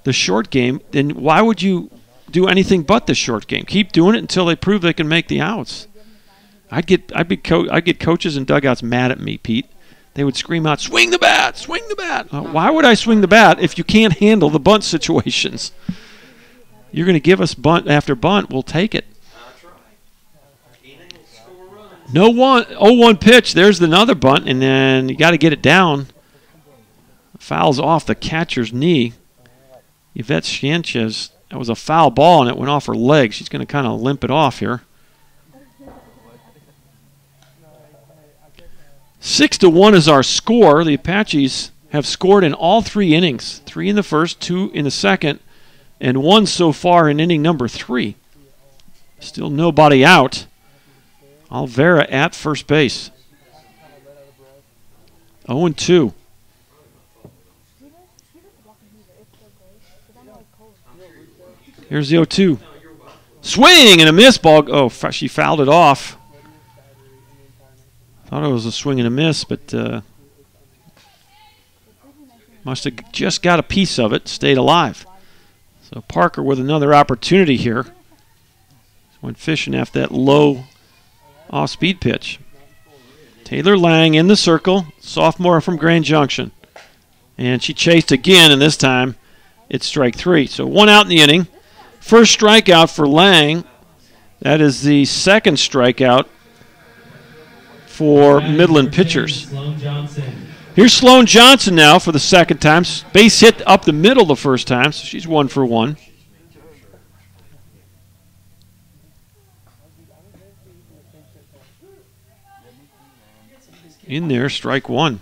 the short game, then why would you do anything but the short game? Keep doing it until they prove they can make the outs. I'd get coaches and dugouts mad at me, Pete. They would scream out, "Swing the bat! Swing the bat!" Why would I swing the bat if you can't handle the bunt situations? You're going to give us bunt after bunt, we'll take it. No 0-1 pitch. There's another bunt, and then you got to get it down. Foul's off the catcher's knee. Yvette Sanchez, that was a foul ball, and it went off her leg. She's going to kind of limp it off here. 6-1 is our score. The Apaches have scored in all 3 innings. 3 in the first, 2 in the second, and 1 so far in inning number 3. Still nobody out. Alvera at first base. 0-2. Here's the 0-2. Swing and a miss ball. Oh, she fouled it off. Thought it was a swing and a miss, but must have just got a piece of it, stayed alive. So Parker with another opportunity here. Went fishing after that low off-speed pitch. Taylor Lang in the circle, sophomore from Grand Junction. And she chased again, and this time it's strike 3. So 1 out in the inning. First strikeout for Lang. That is the second strikeout for Midland pitchers. Here's Sloan Johnson now for the second time. Base hit up the middle the first time, so she's 1 for 1. In there, strike 1.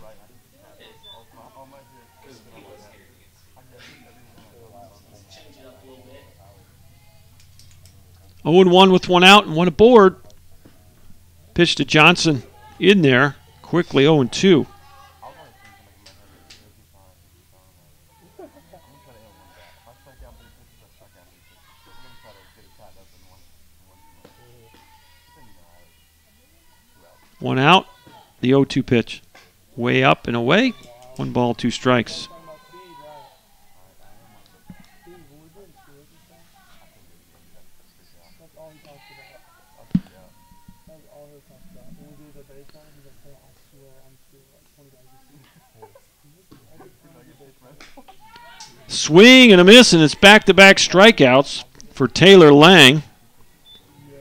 Oh, 0-1 with 1 out and 1 aboard. Pitch to Johnson in there. Quickly 0-2. One out. The 0-2 pitch. Way up and away. 1 ball, 2 strikes. Swing and a miss, and it's back-to-back strikeouts for Taylor Lang.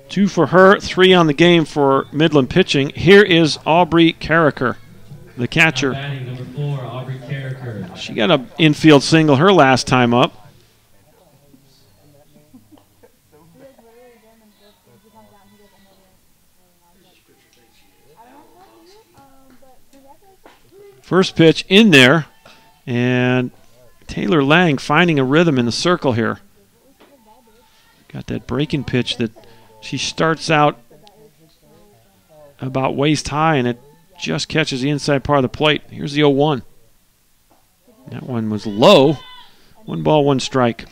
2 for her, 3 on the game for Midland pitching. Here is Aubrey Carricker, the catcher. Number 4, Aubrey Carricker. She got an infield single her last time up. First pitch in there, and Taylor Lang finding a rhythm in the circle here. Got that breaking pitch that she starts out about waist high, and it just catches the inside part of the plate. Here's the 0-1. That one was low. 1 ball, 1 strike.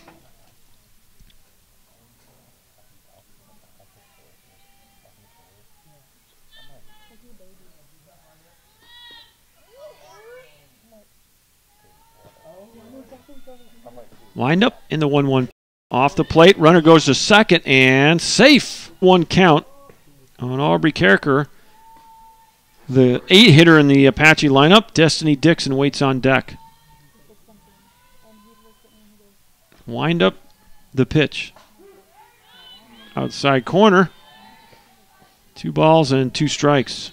Wind up in the 1-1. Off the plate, runner goes to second, and safe. 1 count on Aubrey Carricker. The 8-hitter in the Apache lineup. Destiny Dixon waits on deck. Wind up the pitch. Outside corner. 2 balls and 2 strikes.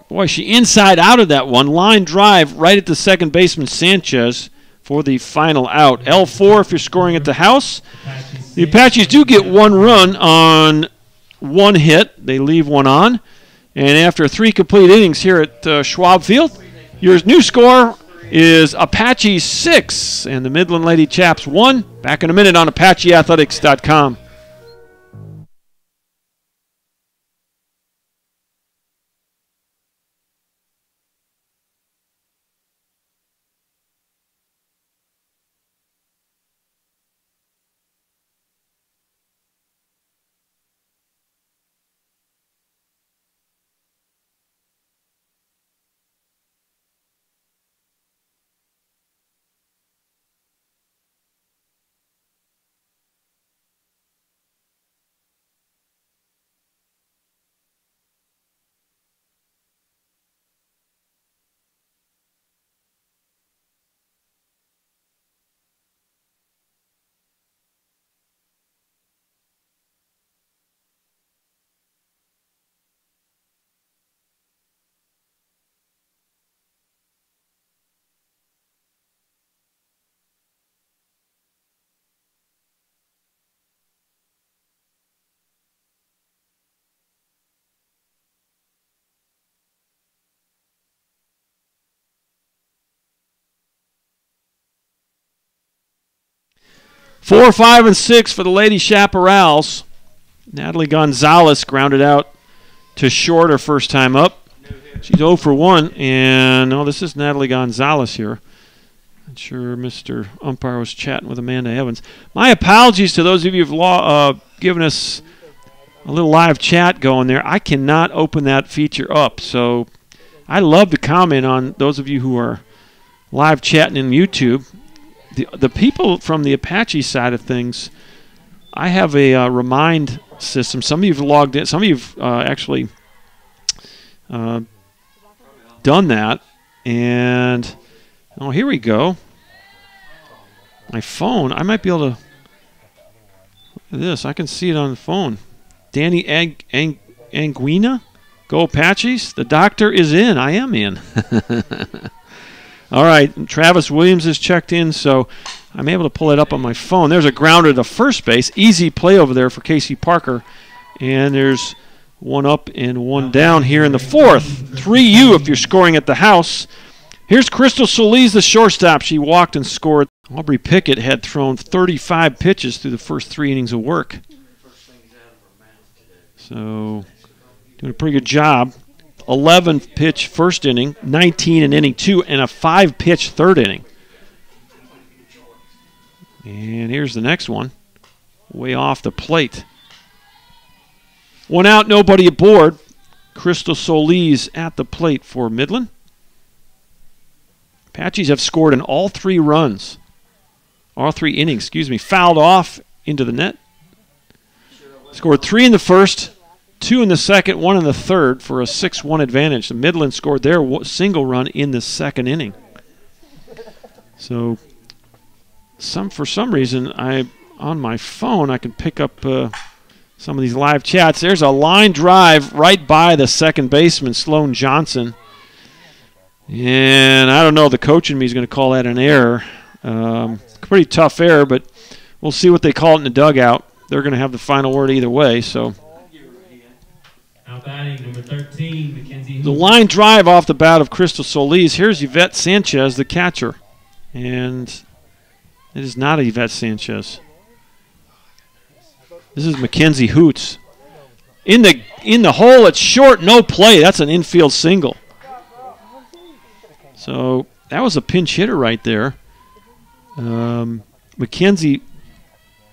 Boy, she inside out of that one. Line drive right at the second baseman, Sanchez, for the final out. L4 if you're scoring at the house. The Apaches do get 1 run on 1 hit. They leave 1 on. And after 3 complete innings here at Schwab Field, your new score is Apaches 6 and the Midland Lady Chaps 1. Back in a minute on ApacheAthletics.com. Four, 5, and 6 for the Lady Chaparrals. Natalie Gonzalez grounded out to short her first time up. She's 0 for 1, and this is Natalie Gonzalez here. I'm sure Mr. Umpire was chatting with Amanda Evans. My apologies to those of you who've given us a little live chat going there. I cannot open that feature up, so I'd love to comment on those of you who are live chatting in YouTube. The people from the Apache side of things, I have a remind system. Some of you have logged in. Some of you have actually done that. And, here we go. My phone, I might be able to, look at this. I can see it on the phone. Danny Anguina, go Apaches. The doctor is in. I am in. All right, Travis Williams is checked in, so I'm able to pull it up on my phone. There's a grounder to first base. Easy play over there for Casey Parker. And there's 1 up and 1 down here in the 4th. 3U if you're scoring at the house. Here's Crystal Solis, the shortstop. She walked and scored. Aubrey Pickett had thrown 35 pitches through the first 3 innings of work. So, doing a pretty good job. 11 pitch first inning, 19 in inning 2, and a 5 pitch third inning. And here's the next one, way off the plate. 1 out, nobody aboard. Crystal Solis at the plate for Midland. Apaches have scored in all 3 runs, all 3 innings, fouled off into the net. Scored 3 in the first, 2 in the second, 1 in the third for a 6-1 advantage. The Midland scored their single run in the second inning. So, for some reason, on my phone I can pick up some of these live chats. There's a line drive right by the second baseman, Sloan Johnson. And I don't know, the coach in me is going to call that an error. Pretty tough error, but we'll see what they call it in the dugout. They're going to have the final word either way, so. Out batting, number 13, Mackenzie. The line drive off the bat of Crystal Solis. Here's Yvette Sanchez, the catcher. And it is not Yvette Sanchez. This is Mackenzie Hoots. In the hole, it's short, no play. That's an infield single. So that was a pinch hitter right there. Mackenzie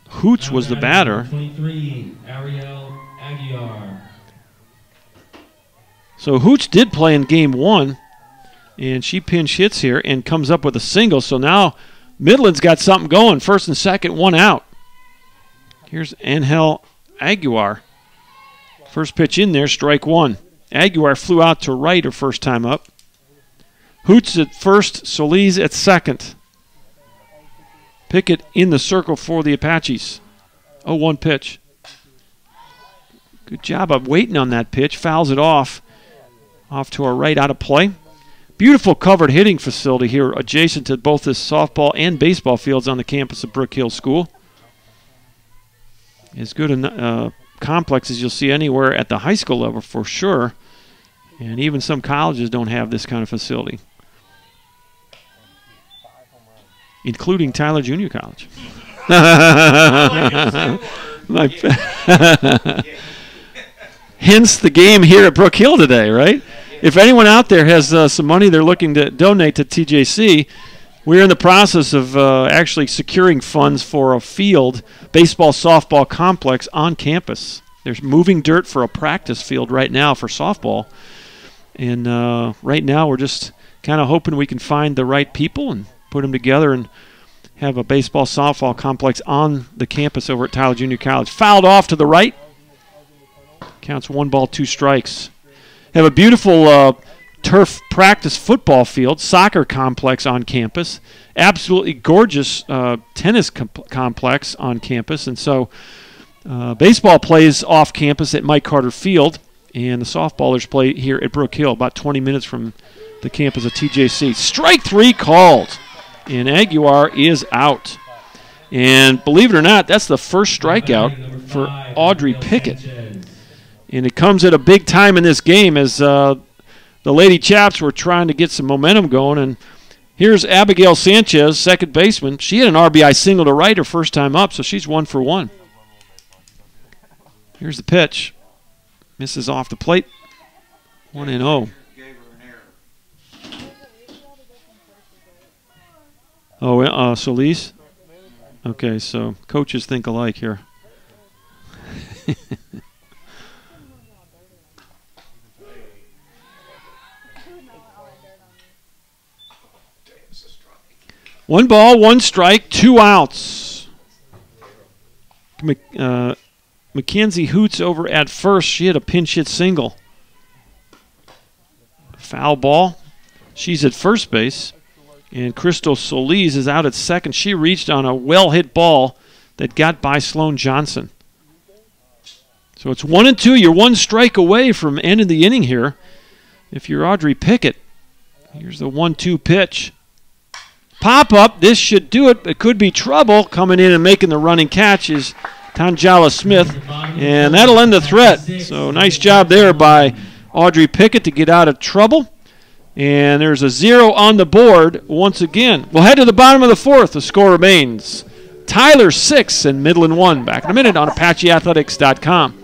Hoots was the batter. 23, Ariel Aguiar. So Hoots did play in game 1, and she pinch hits here and comes up with a single. So now Midland's got something going. First and second, 1 out. Here's Angel Aguiar. First pitch in there, strike one. Aguiar flew out to right her first time up. Hoots at first, Solis at second. Pickett in the circle for the Apaches. 0-1 pitch. Good job of waiting on that pitch. Fouls it off to our right, out of play. Beautiful covered hitting facility here adjacent to both the softball and baseball fields on the campus of Brook Hill School. As good a complex as you'll see anywhere at the high school level for sure. And even some colleges don't have this kind of facility, including Tyler Junior College. Hence the game here at Brook Hill today, right? If anyone out there has some money they're looking to donate to TJC, we're in the process of actually securing funds for a field, baseball, softball complex on campus. There's moving dirt for a practice field right now for softball. And right now we're just kind of hoping we can find the right people and put them together and have a baseball, softball complex on the campus over at Tyler Junior College. Fouled off to the right. Counts 1 ball, 2 strikes. Have a beautiful turf practice football field, soccer complex on campus. Absolutely gorgeous tennis complex on campus. And so baseball plays off campus at Mike Carter Field, and the softballers play here at Brook Hill, about 20 minutes from the campus of TJC. Strike 3 called, and Aguiar is out. And believe it or not, that's the first strikeout for Audrey Pickett. And it comes at a big time in this game as the Lady Chaps were trying to get some momentum going. And here's Abigail Sanchez, second baseman. She had an RBI single to right her first time up, so she's 1 for 1. Here's the pitch. Misses off the plate. 1-0. Oh, Solis? Okay, so coaches think alike here. One ball, 1 strike, 2 outs. Mackenzie Hoots over at first. She had a pinch hit single. Foul ball. She's at first base. And Crystal Solis is out at second. She reached on a well-hit ball that got by Sloan Johnson. So it's 1-2. You're 1 strike away from ending the inning here if you're Audrey Pickett. Here's the 1-2 pitch. Pop-up. This should do it. It could be trouble. Coming in and making the running catch is Tanjala Smith. And that'll end the threat. So nice job there by Audrey Pickett to get out of trouble. And there's a 0 on the board once again. We'll head to the bottom of the 4th. The score remains Tyler 6 and Midland 1. Back in a minute on ApacheAthletics.com.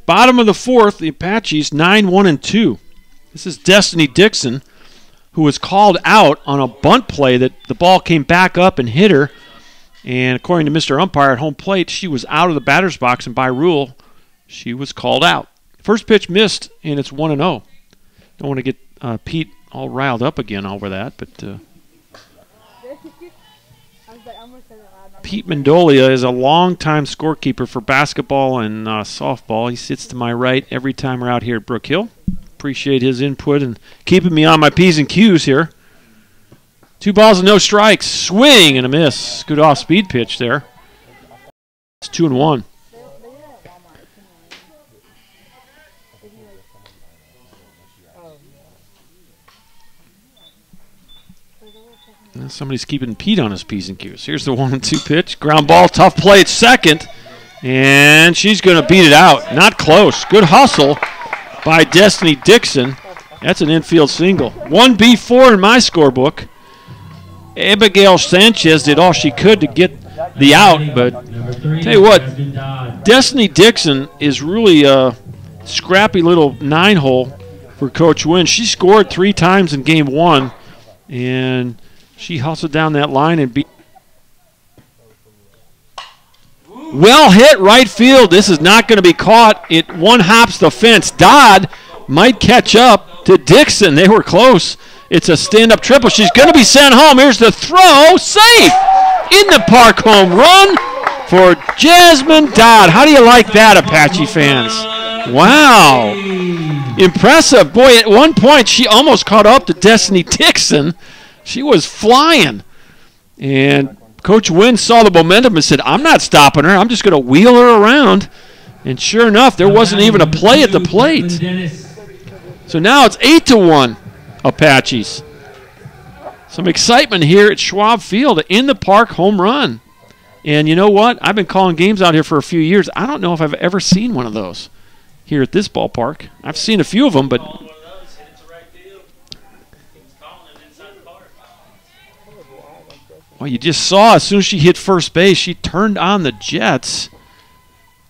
Bottom of the 4th, the Apaches 9-1-2. This is Destiny Dixon, who was called out on a bunt play that the ball came back up and hit her. And according to Mr. Umpire at home plate, she was out of the batter's box, and by rule, she was called out. First pitch missed, and it's 1-0. Don't want to get Pete all riled up again over that, but Pete Mendolia is a longtime scorekeeper for basketball and softball. He sits to my right every time we're out here at Brook Hill. Appreciate his input and keeping me on my P's and Q's here. 2 balls and no strikes. Swing and a miss. Good off-speed pitch there. It's 2-1. Somebody's keeping Pete on his P's and Q's. Here's the 1-2 pitch. Ground ball, tough play at second. And she's going to beat it out. Not close. Good hustle by Destiny Dixon. That's an infield single. 1B4 in my scorebook. Abigail Sanchez did all she could to get the out, but tell you what, Destiny Dixon is really a scrappy little 9-hole for Coach Wynn. She scored 3 times in game 1, and she hustled down that line and beat. Well hit right field. This is not going to be caught. It one-hops the fence. Dodd might catch up to Dixon. They were close. It's a stand-up triple. She's going to be sent home. Here's the throw. Safe. In the park home run for Jasmine Dodd. How do you like that, Apache fans? Wow. Impressive. Boy, at one point she almost caught up to Destiny Dixon. She was flying. And Coach Wynn saw the momentum and said, I'm not stopping her. I'm just going to wheel her around. And sure enough, there wasn't even a play at the plate. So now it's 8-1 Apaches. Some excitement here at Schwab Field. In the park home run. And you know what? I've been calling games out here for a few years. I don't know if I've ever seen one of those here at this ballpark. I've seen a few of them, but well, you just saw as soon as she hit first base, she turned on the jets.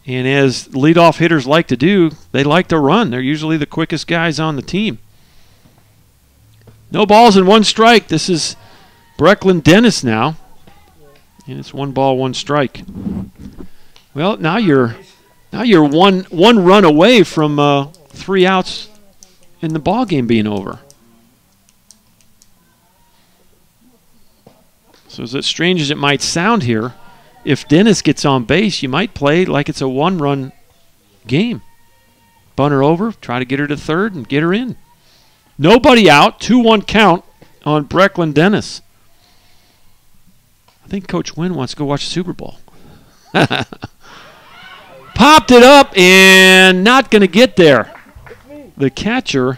And as leadoff hitters like to do, they like to run. They're usually the quickest guys on the team. No balls and 1 strike. This is Brecklin Dennis now. And it's 1 ball, 1 strike. Well, now you're one run away from 3 outs in the ball game being over. So as strange as it might sound here, if Dennis gets on base, you might play like it's a 1-run game. Bunt her over, try to get her to third, and get her in. Nobody out, 2-1 count on Brecklin Dennis. I think Coach Wynn wants to go watch the Super Bowl. Popped it up and not going to get there. The catcher,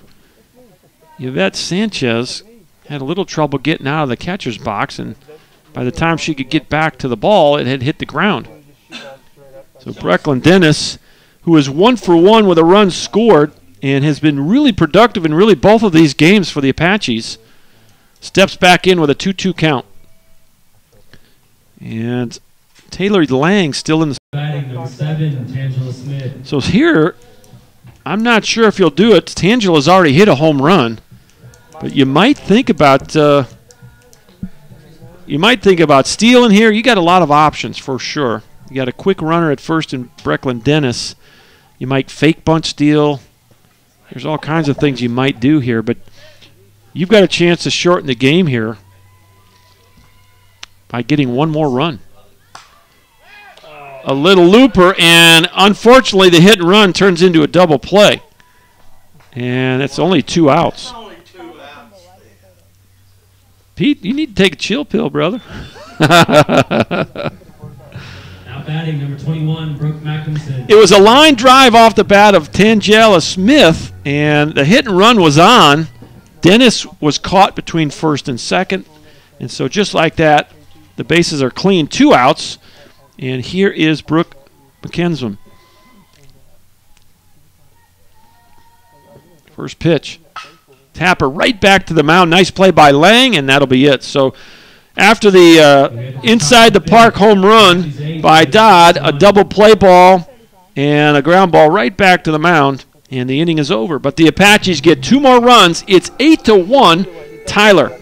Yvette Sanchez, had a little trouble getting out of the catcher's box, and by the time she could get back to the ball, it had hit the ground. So Brecklin Dennis, who is 1 for 1 with a run scored and has been really productive in really both of these games for the Apaches, steps back in with a 2-2 count. And Taylor Lang still in the Batting number 7, Tangela Smith. So here, I'm not sure if he'll do it. Tangela's already hit a home run, but you might think about stealing here. You got a lot of options for sure. You got a quick runner at first in Brecklin Dennis. You might fake bunt steal. There's all kinds of things you might do here, but you've got a chance to shorten the game here by getting 1 more run. A little looper, and unfortunately the hit and run turns into a double play. And it's only 2 outs. Pete, you need to take a chill pill, brother. Now batting number 21, Brooke Mackinson. It was a line drive off the bat of Tangela Smith, and the hit and run was on. Dennis was caught between first and second, and so just like that, the bases are clean. 2 outs, and here is Brooke McKenzie. First pitch. Tapper right back to the mound. Nice play by Lang, and that'll be it. So after the inside the park home run by Dodd, a double play ball and a ground ball right back to the mound, and the inning is over. But the Apaches get 2 more runs. It's 8-1 Tyler.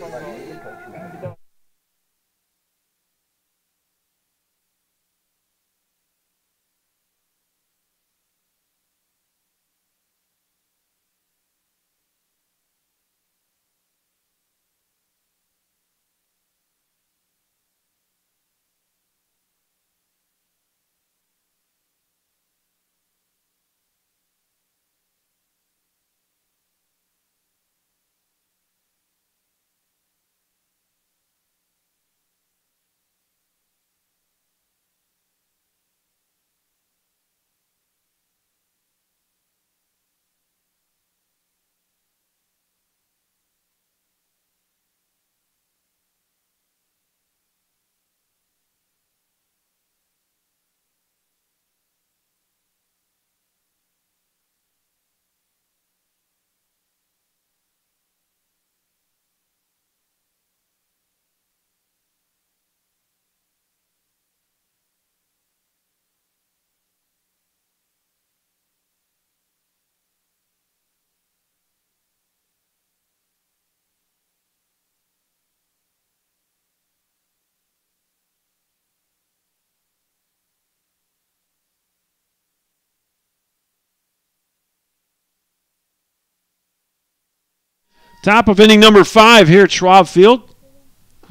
Top of inning number 5 here at Schwab Field.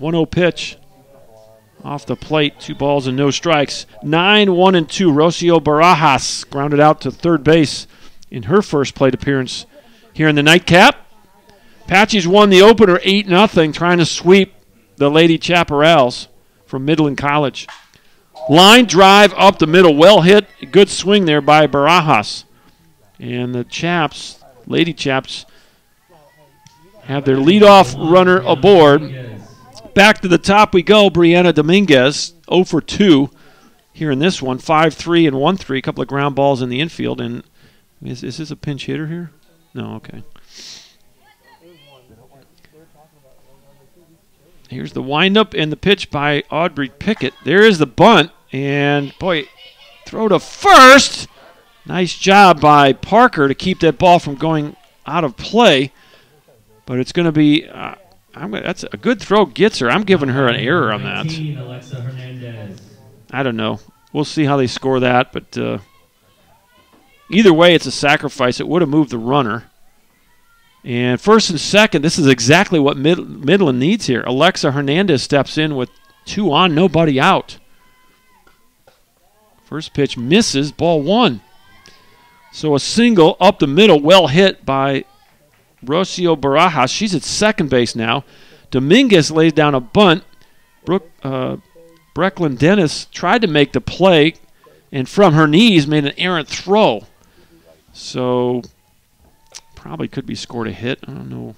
1-0 pitch. Off the plate, 2 balls and no strikes. 9-1-2. Rocio Barajas grounded out to third base in her first plate appearance here in the nightcap. Apaches won the opener 8-0, trying to sweep the Lady Chaparrals from Midland College. Line drive up the middle, well hit. Good swing there by Barajas. And the Chaps, Lady Chaps, have their leadoff runner aboard. Back to the top we go. Brianna Dominguez, 0 for 2 here in this one. 5-3 and 1-3. A couple of ground balls in the infield. And is this a pinch hitter here? No, okay. Here's the windup and the pitch by Audrey Pickett. There is the bunt. And, boy, throw to first. Nice job by Parker to keep that ball from going out of play. But it's going to be that's a good throw. Gets her. I'm giving her an error on that. I don't know. We'll see how they score that. But either way, it's a sacrifice. It would have moved the runner. And first and second, this is exactly what Midland needs here. Alexa Hernandez steps in with 2 on, nobody out. First pitch misses, ball 1. So a single up the middle, well hit by Rocio Barajas. She's at second base now. Dominguez lays down a bunt. Brecklin Dennis tried to make the play, and from her knees made an errant throw. So probably could be scored a hit. I don't know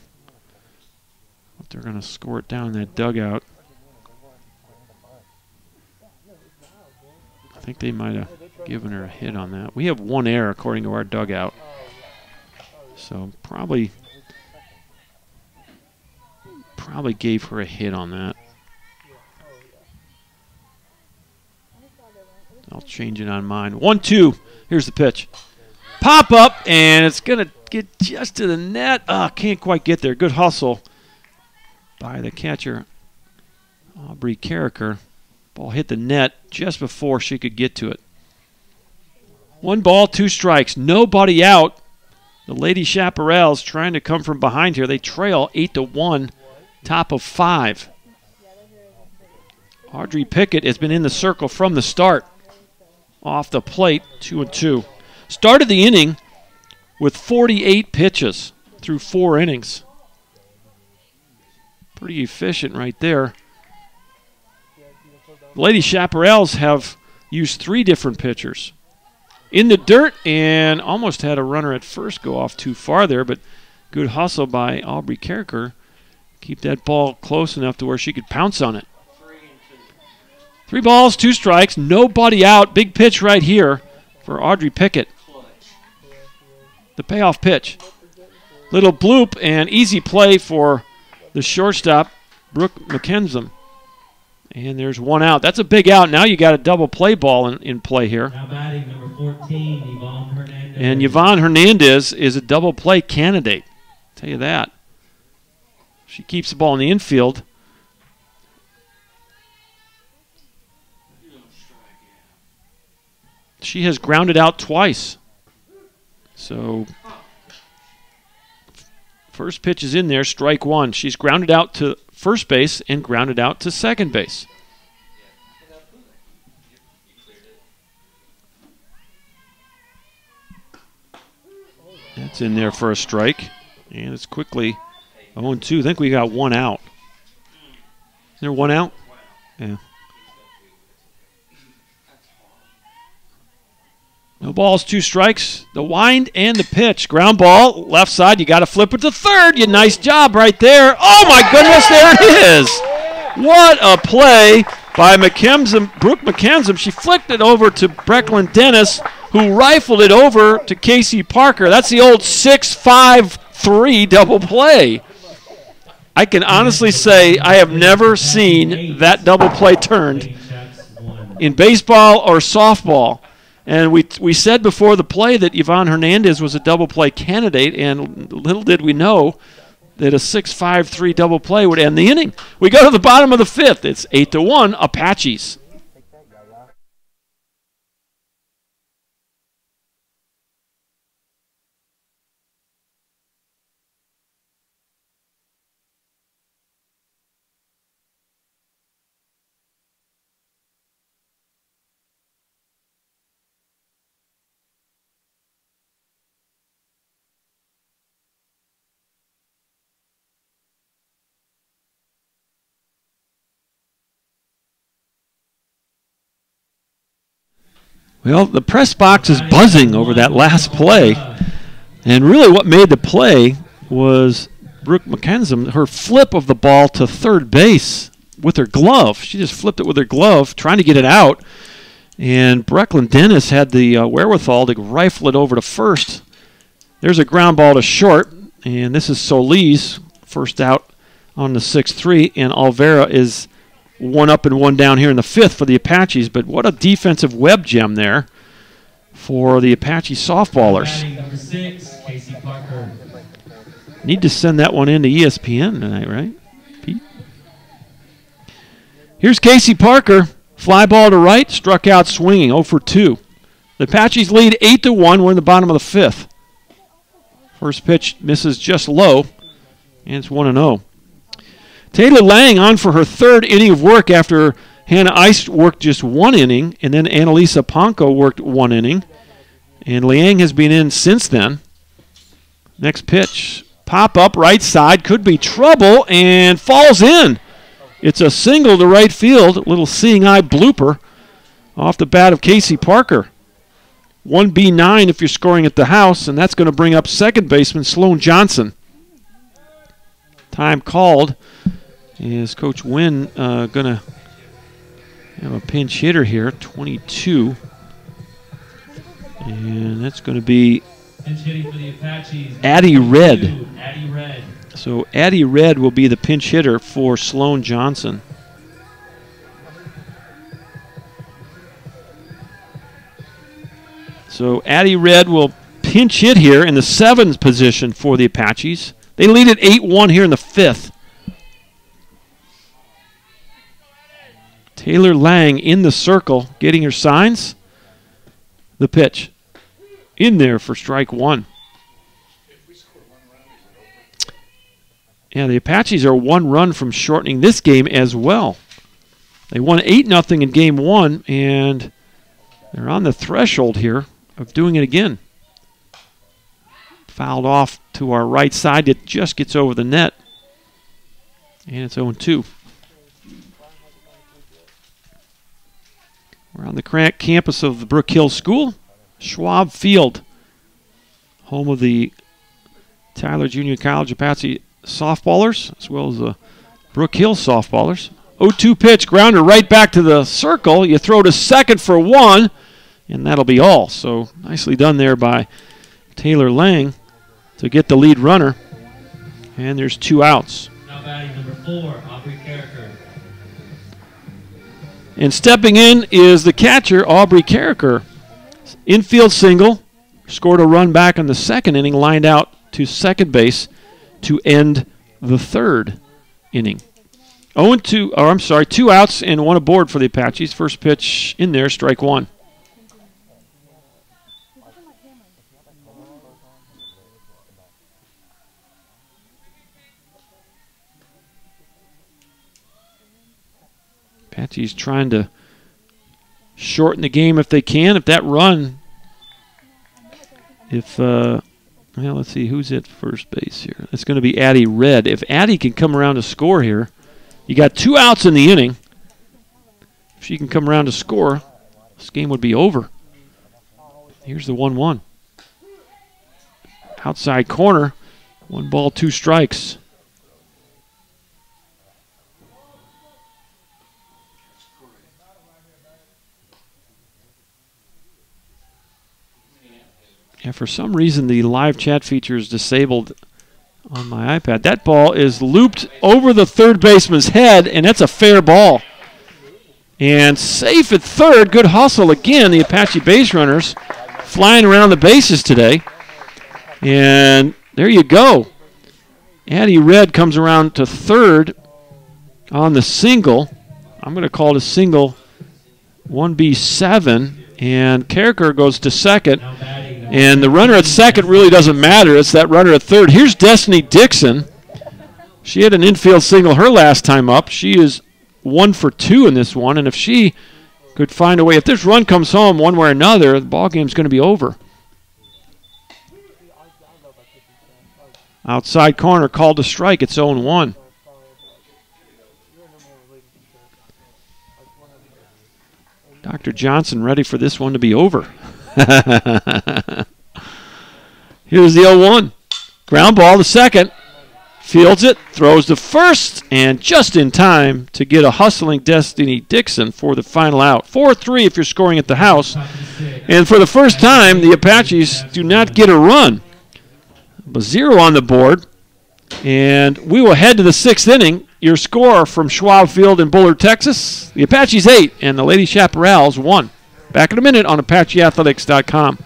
if they're going to score it down in that dugout. I think they might have given her a hit on that. We have 1 error according to our dugout. So probably gave her a hit on that. I'll change it on mine. 1-2. Here's the pitch. Pop up, and it's going to get just to the net. Can't quite get there. Good hustle by the catcher, Aubrey Carricker. Ball hit the net just before she could get to it. 1 ball, 2 strikes. Nobody out. The Lady Chaparrals trying to come from behind here. They trail 8-1, top of 5. Audrey Pickett has been in the circle from the start. Off the plate, 2-2. Started the inning with 48 pitches through 4 innings. Pretty efficient right there. The Lady Chaparrals have used 3 different pitchers. In the dirt, and almost had a runner at first go off too far there, but good hustle by Aubrey Carricker. Keep that ball close enough to where she could pounce on it. 3 balls, 2 strikes, nobody out. Big pitch right here for Audrey Pickett. The payoff pitch. Little bloop and easy play for the shortstop, Brooke McKenzie. And there's 1 out. That's a big out. Now you got a double play ball in play here. Now batting number 14, Yvonne Hernandez. And Yvonne Hernandez is a double play candidate. I'll tell you that. She keeps the ball in the infield. She has grounded out twice. So first pitch is in there, strike 1. She's grounded out to first base and grounded out to second base. That's in there for a strike. And it's quickly 0-2. I think we got 1 out. Is there 1 out? Yeah. No balls, 2 strikes. The wind and the pitch. Ground ball, left side. You got to flip it to third. Nice job right there. Oh, my goodness, there it is. What a play by Brooke McKenzie. She flicked it over to Brecklin Dennis, who rifled it over to Casey Parker. That's the old 6-5-3 double play. I can honestly say I have never seen that double play turned in baseball or softball. And we said before the play that Yvonne Hernandez was a double play candidate, and little did we know that a 6-5-3 double play would end the inning. We go to the bottom of the 5th. It's 8-1 Apaches. Well, the press box is buzzing over that last play. And really what made the play was Brooke McKenzie, her flip of the ball to third base with her glove. She just flipped it with her glove, trying to get it out. And Brecklin Dennis had the wherewithal to rifle it over to first. There's a ground ball to short, and this is Solis, first out on the 6-3, and Alvera is one up and one down here in the fifth for the Apaches. But what a defensive web gem there for the Apache softballers. Number 6, Casey Parker. Need to send that one into ESPN tonight, right, Pete? Here's Casey Parker. Fly ball to right, struck out swinging, 0 for 2. The Apaches lead 8-1. We're in the bottom of the fifth. First pitch misses just low, and it's 1-0. Taylor Lang on for her third inning of work after Hannah Ice worked just 1 inning, and then Annalisa Ponco worked 1 inning. And Liang has been in since then. Next pitch, pop up right side, could be trouble, and falls in. It's a single to right field, a little seeing eye blooper off the bat of Casey Parker. 1B9 if you're scoring at the house, and that's going to bring up second baseman Sloan Johnson. Time called. Is Coach Wynn going to have a pinch hitter here, 22. And that's going to be Pinch hitting for the Apaches. Addie Red. Addie Red. So Addie Red will be the pinch hitter for Sloan Johnson. So Addie Red will pinch hit here in the 7th position for the Apaches. They lead at 8-1 here in the 5th. Taylor Lang in the circle, getting her signs. The pitch in there for strike 1. Yeah, the Apaches are 1 run from shortening this game as well. They won 8-0 in game 1, and they're on the threshold here of doing it again. Fouled off to our right side. It just gets over the net, and it's 0-2. We're on the campus of the Brook Hill School, Schwab Field, home of the Tyler Junior College Apache softballers, as well as the Brook Hill softballers. 0-2 pitch, grounder right back to the circle. You throw to second for 1, and that'll be all. So nicely done there by Taylor Lang to get the lead runner. And there's 2 outs. Now batting number 4, Aubrey Carricker. And stepping in is the catcher, Aubrey Carricker. Infield single, scored a run back in the 2nd inning, lined out to second base to end the 3rd inning. 2 outs and 1 aboard for the Apaches. First pitch in there, strike 1. Apaches trying to shorten the game if they can. If that run, well, let's see who's at first base here. It's going to be Addie Red. If Addie can come around to score here, you got 2 outs in the inning. If she can come around to score, this game would be over. Here's the 1-1. Outside corner, 1 ball, 2 strikes. And for some reason, the live chat feature is disabled on my iPad. That ball is looped over the third baseman's head, and that's a fair ball. And safe at third. Good hustle again. The Apache base runners flying around the bases today. And there you go. Addie Red comes around to third on the single. I'm going to call it a single 1B7. And Carricker goes to second. And the runner at second really doesn't matter. It's that runner at third. Here's Destiny Dixon. She had an infield single her last time up. She is 1 for 2 in this one. And if she could find a way, if this run comes home one way or another, the ball game's going to be over. Outside corner called to strike. It's 0-1. Dr. Johnson ready for this one to be over. Here's the 0-1. Ground ball, the second. Fields it, throws the first, and just in time to get a hustling Destiny Dixon for the final out. 4-3 if you're scoring at the house. And for the first time, the Apaches do not get a run. A 0 on the board. And we will head to the 6th inning. Your score from Schwab Field in Bullard, Texas. The Apaches 8 and the Lady Chaparrals 1. Back in a minute on ApacheAthletics.com.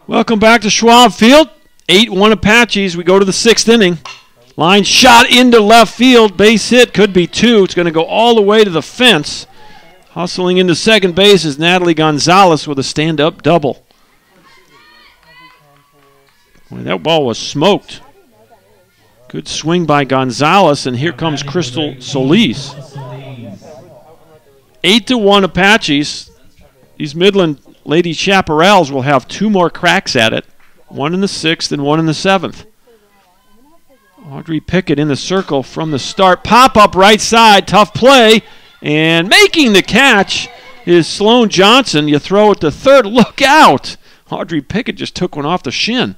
Welcome back to Schwab Field. 8-1 Apaches. We go to the 6th inning. Line shot into left field. Base hit. Could be 2. It's going to go all the way to the fence. Hustling into second base is Natalie Gonzalez with a stand-up double. Boy, that ball was smoked. Good swing by Gonzalez, and here comes Crystal Solis. 8-1 Apaches. These Midland Lady Chaparrals will have 2 more cracks at it, one in the 6th and one in the 7th. Audrey Pickett in the circle from the start. Pop up right side, tough play, and making the catch is Sloan Johnson. You throw it to third, look out! Audrey Pickett just took one off the shin.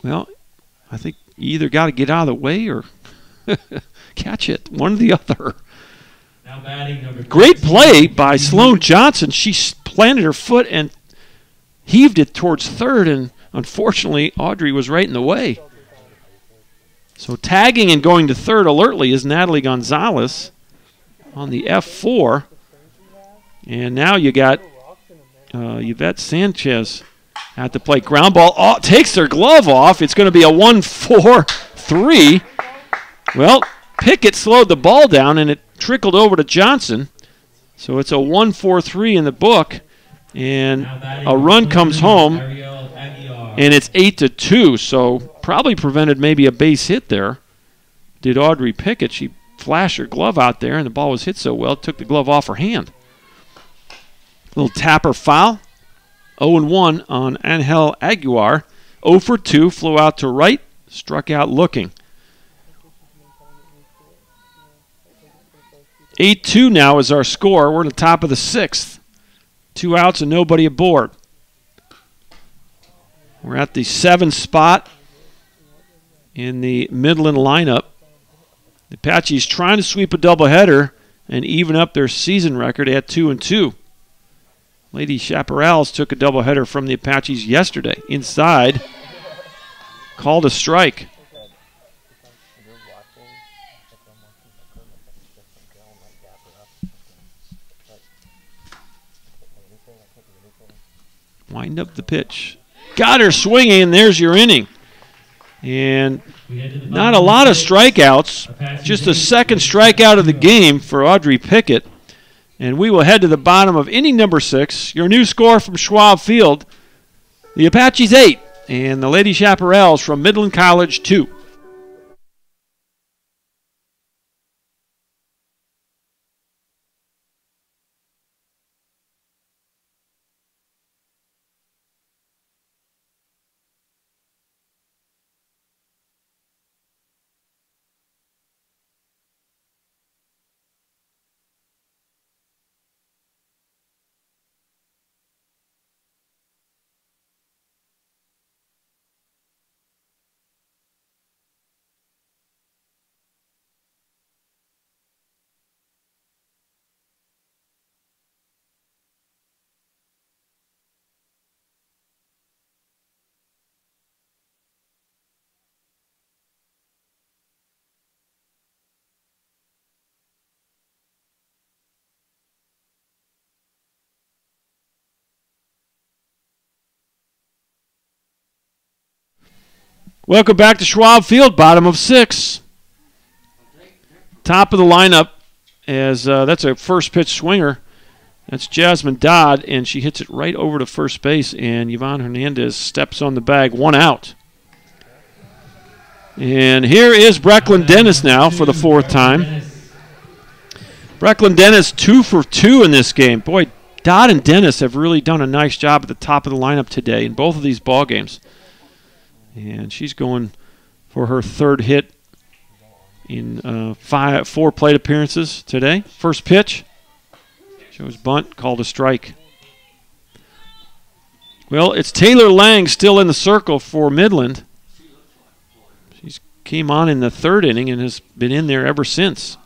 Well, I think you either got to get out of the way or catch it, one or the other. Now batting number Great play by Sloan Johnson. She planted her foot and heaved it towards third, and unfortunately, Audrey was right in the way. So tagging and going to third alertly is Natalie Gonzalez on the F4. And now you got Yvette Sanchez at the plate. Ground ball takes their glove off. It's going to be a 1-4-3. Well, Pickett slowed the ball down, and it trickled over to Johnson. So it's a 1-4-3 in the book. And a run comes home, and it's 8-2. So probably prevented maybe a base hit there. Did Audrey Pickett. She flashed her glove out there, and the ball was hit so well, it took the glove off her hand. Little tapper foul. 0-1 on Angel Aguiar. 0-2, flew out to right, struck out looking. 8-2 now is our score. We're in the top of the 6th. 2 outs and nobody aboard. We're at the 7th spot in the Midland lineup. The Apaches trying to sweep a doubleheader and even up their season record at 2-2. Lady Chaparrals took a doubleheader from the Apaches yesterday. Inside, called a strike. Wind up the pitch. Got her swinging, and there's your inning. And not a lot of strikeouts. Just a second strikeout of the game for Audrey Pickett. And we will head to the bottom of inning number 6. Your new score from Schwab Field. The Apaches 8 and the Lady Chaparrals from Midland College 2. Welcome back to Schwab Field, bottom of 6. Top of the lineup, as that's a first pitch swinger. That's Jasmine Dodd, and she hits it right over to first base, and Yvonne Hernandez steps on the bag, 1 out. And here is Brecklin Dennis now for the 4th time. Brecklin Dennis 2 for 2 in this game. Boy, Dodd and Dennis have really done a nice job at the top of the lineup today in both of these ball games. And she's going for her 3rd hit in 4 plate appearances today. First pitch. Shows bunt, called a strike. Well, it's Taylor Lang still in the circle for Midland. She's came on in the 3rd inning and has been in there ever since.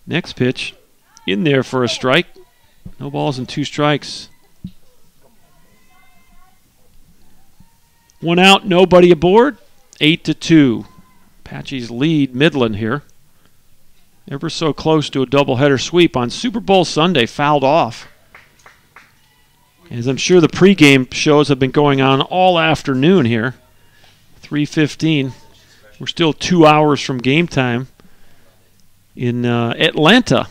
Next pitch, in there for a strike. No balls and 2 strikes. 1 out, nobody aboard. 8-2. Apaches lead Midland here. Ever so close to a doubleheader sweep on Super Bowl Sunday, fouled off. As I'm sure the pregame shows have been going on all afternoon here. 3:15. We're still 2 hours from game time in Atlanta.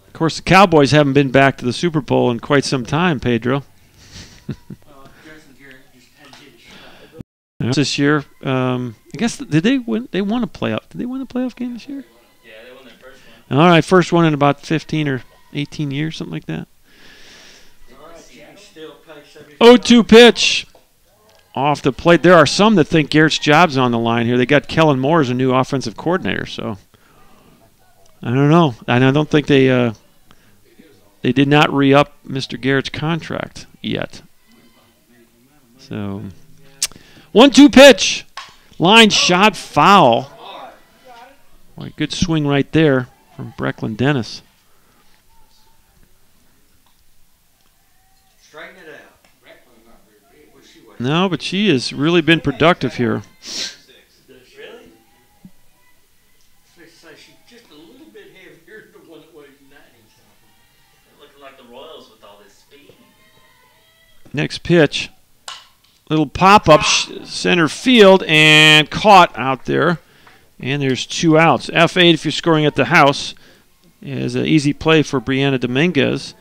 Of course, the Cowboys haven't been back to the Super Bowl in quite some time, Pedro. This year, I guess, did they win? They won a playoff. Did they win a playoff game this year? Yeah, they won their first one. All right, first one in about 15 or 18 years, something like that. 0-2 pitch. Off the plate. There are some that think Garrett's job's on the line here. They got Kellen Moore as a new offensive coordinator, so I don't know. And I don't think they did not re-up Mr. Garrett's contract yet. So 1-2 pitch. Line shot foul. Boy, good swing right there from Brecklin Dennis. No, but she has really been productive here. Really? She's just a little bit heavier than what it was 90. Looking like the Royals with all this speed. Next pitch. Little pop-up center field and caught out there. And there's 2 outs. F8 if you're scoring at the house is an easy play for Brianna Dominguez.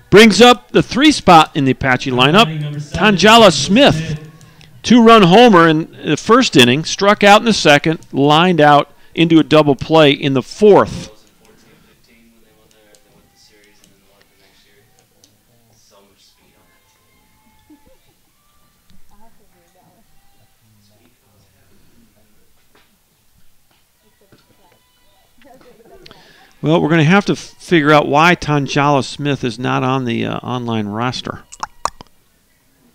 Brings up the 3 spot in the Apache lineup. Tanjala Smith, 2-run homer in the 1st inning, struck out in the 2nd, lined out into a double play in the 4th. Well, we're going to have to figure out why Tanjala Smith is not on the online roster.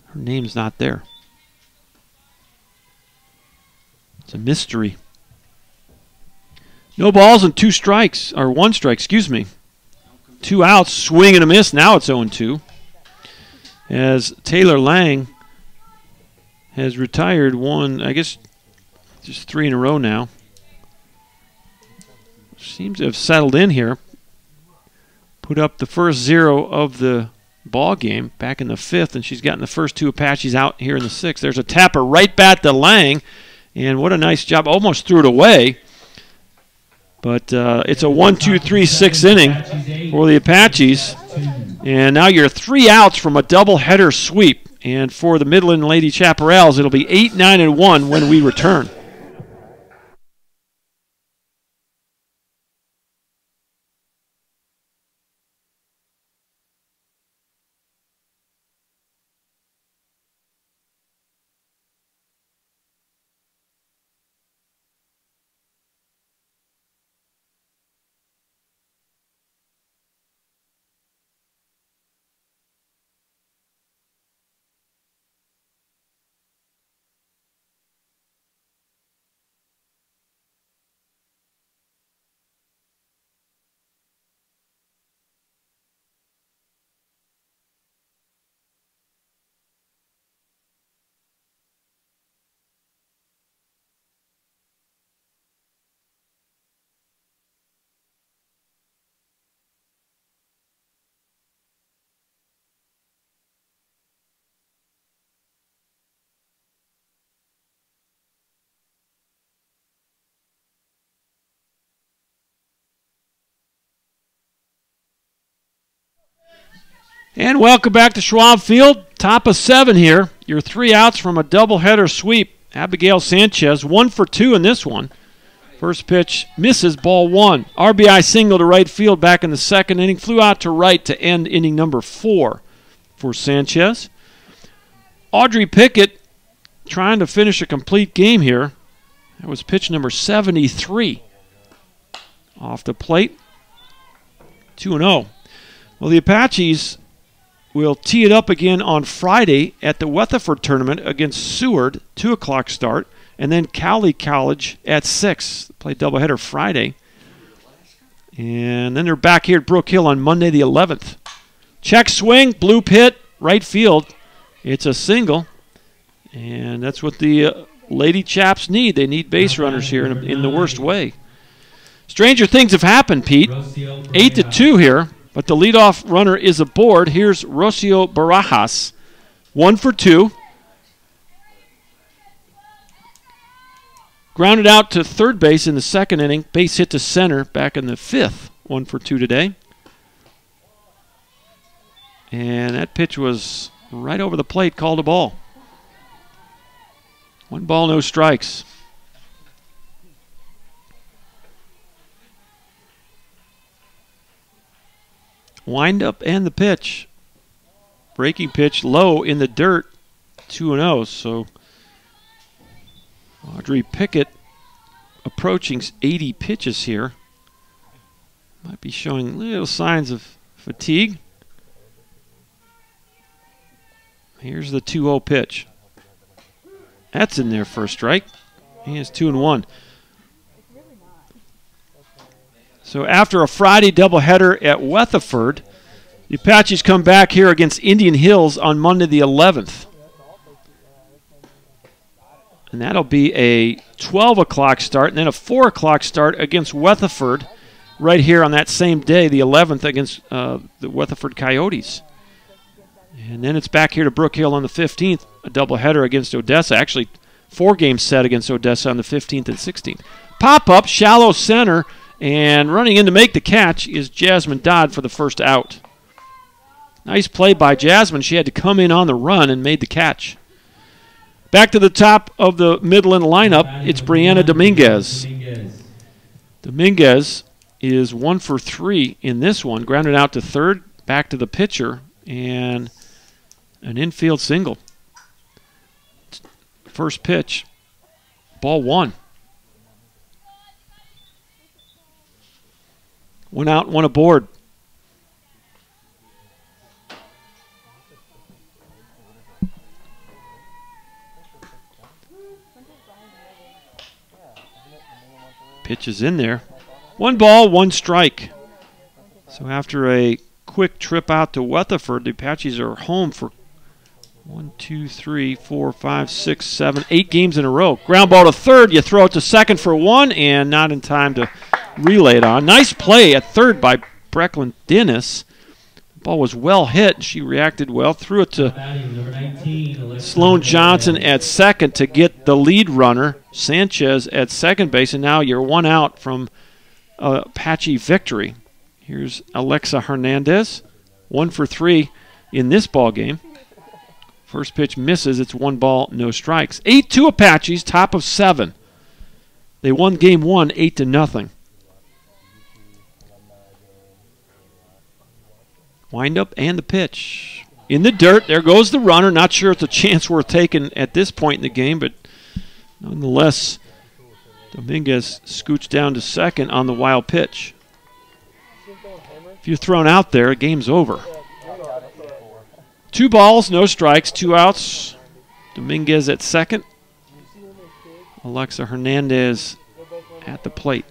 Her name's not there. It's a mystery. No balls and 2 strikes, or 1 strike, excuse me. 2 outs, swing and a miss. Now it's 0-2. As Taylor Lang has retired I guess, just 3 in a row now. Seems to have settled in here. Put up the first 0 of the ball game back in the 5th, and she's gotten the first 2 Apaches out here in the 6th. There's a tapper right back to Lang, and what a nice job. Almost threw it away. But it's a 1-2-3-6 inning for the Apaches. And now you're 3 outs from a doubleheader sweep. And for the Midland Lady Chaparrals, it'll be 8-9-1 when we return. And welcome back to Schwab Field. Top of 7 here. Your 3 outs from a doubleheader sweep. Abigail Sanchez, 1 for 2 in this one. First pitch misses, ball 1. RBI single to right field back in the second inning. Flew out to right to end inning number 4 for Sanchez. Audrey Pickett trying to finish a complete game here. That was pitch number 73. Off the plate, 2-0. Well, the Apaches will tee it up again on Friday at the Weatherford tournament against Seward, 2 o'clock start, and then Cowley College at 6. Play doubleheader Friday. And then they're back here at Brook Hill on Monday the 11th. Check swing, blue pit, right field. It's a single, and that's what the Lady Chaps need. They need base runners here in the worst way. Stranger things have happened, Pete. 8-2 here. But the leadoff runner is aboard. Here's Rocio Barajas, 1 for 2. Grounded out to third base in the second inning. Base hit to center back in the 5th. 1 for 2 today. And that pitch was right over the plate, called a ball. 1 ball, no strikes. Wind up and the pitch. Breaking pitch low in the dirt, 2-0. So Audrey Pickett approaching 80 pitches here. Might be showing little signs of fatigue. Here's the 2-0 pitch. That's in there for a strike. He has 2-1. So after a Friday doubleheader at Weatherford, the Apaches come back here against Indian Hills on Monday the 11th. And that'll be a 12 o'clock start and then a 4 o'clock start against Weatherford right here on that same day, the 11th, against the Weatherford Coyotes. And then it's back here to Brook Hill on the 15th, a doubleheader against Odessa. Actually, 4 games set against Odessa on the 15th and 16th. Pop-up, shallow center. And running in to make the catch is Jasmine Dodd for the first out. Nice play by Jasmine. She had to come in on the run and made the catch. Back to the top of the Midland lineup, it's Brianna Dominguez. Dominguez is 1 for 3 in this one. Grounded out to third, back to the pitcher, and an infield single. First pitch, ball 1. 1 out, 1 aboard. Pitch is in there. 1 ball, 1 strike. So after a quick trip out to Weatherford, the Apaches are home for 1, 2, 3, 4, 5, 6, 7, 8 games in a row. Ground ball to third. You throw it to second for 1, and not in time to relay it on. Nice play at third by Brecklin Dennis. The ball was well hit. She reacted well. Threw it to Sloan Johnson at second to get the lead runner, Sanchez, at second base. And now you're 1 out from Apache victory. Here's Alexa Hernandez, 1 for 3 in this ball game. First pitch misses. It's 1 ball, no strikes. 8-2 Apaches, top of 7. They won game 1, 8-0. Wind up and the pitch. In the dirt, there goes the runner. Not sure it's a chance worth taking at this point in the game, but nonetheless, Dominguez scoots down to second on the wild pitch. If you're thrown out there, game's over. 2 balls, no strikes, 2 outs. Dominguez at second. Alexa Hernandez at the plate.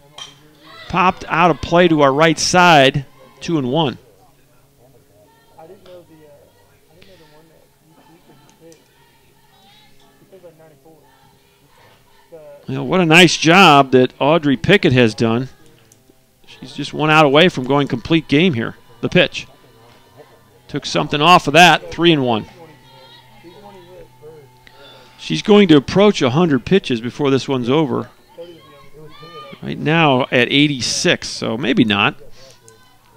Popped out of play to our right side, 2-1. Well, what a nice job that Audrey Pickett has done. She's just 1 out away from going complete game here. The pitch. Took something off of that, 3-1. She's going to approach 100 pitches before this one's over. Right now at 86, so maybe not,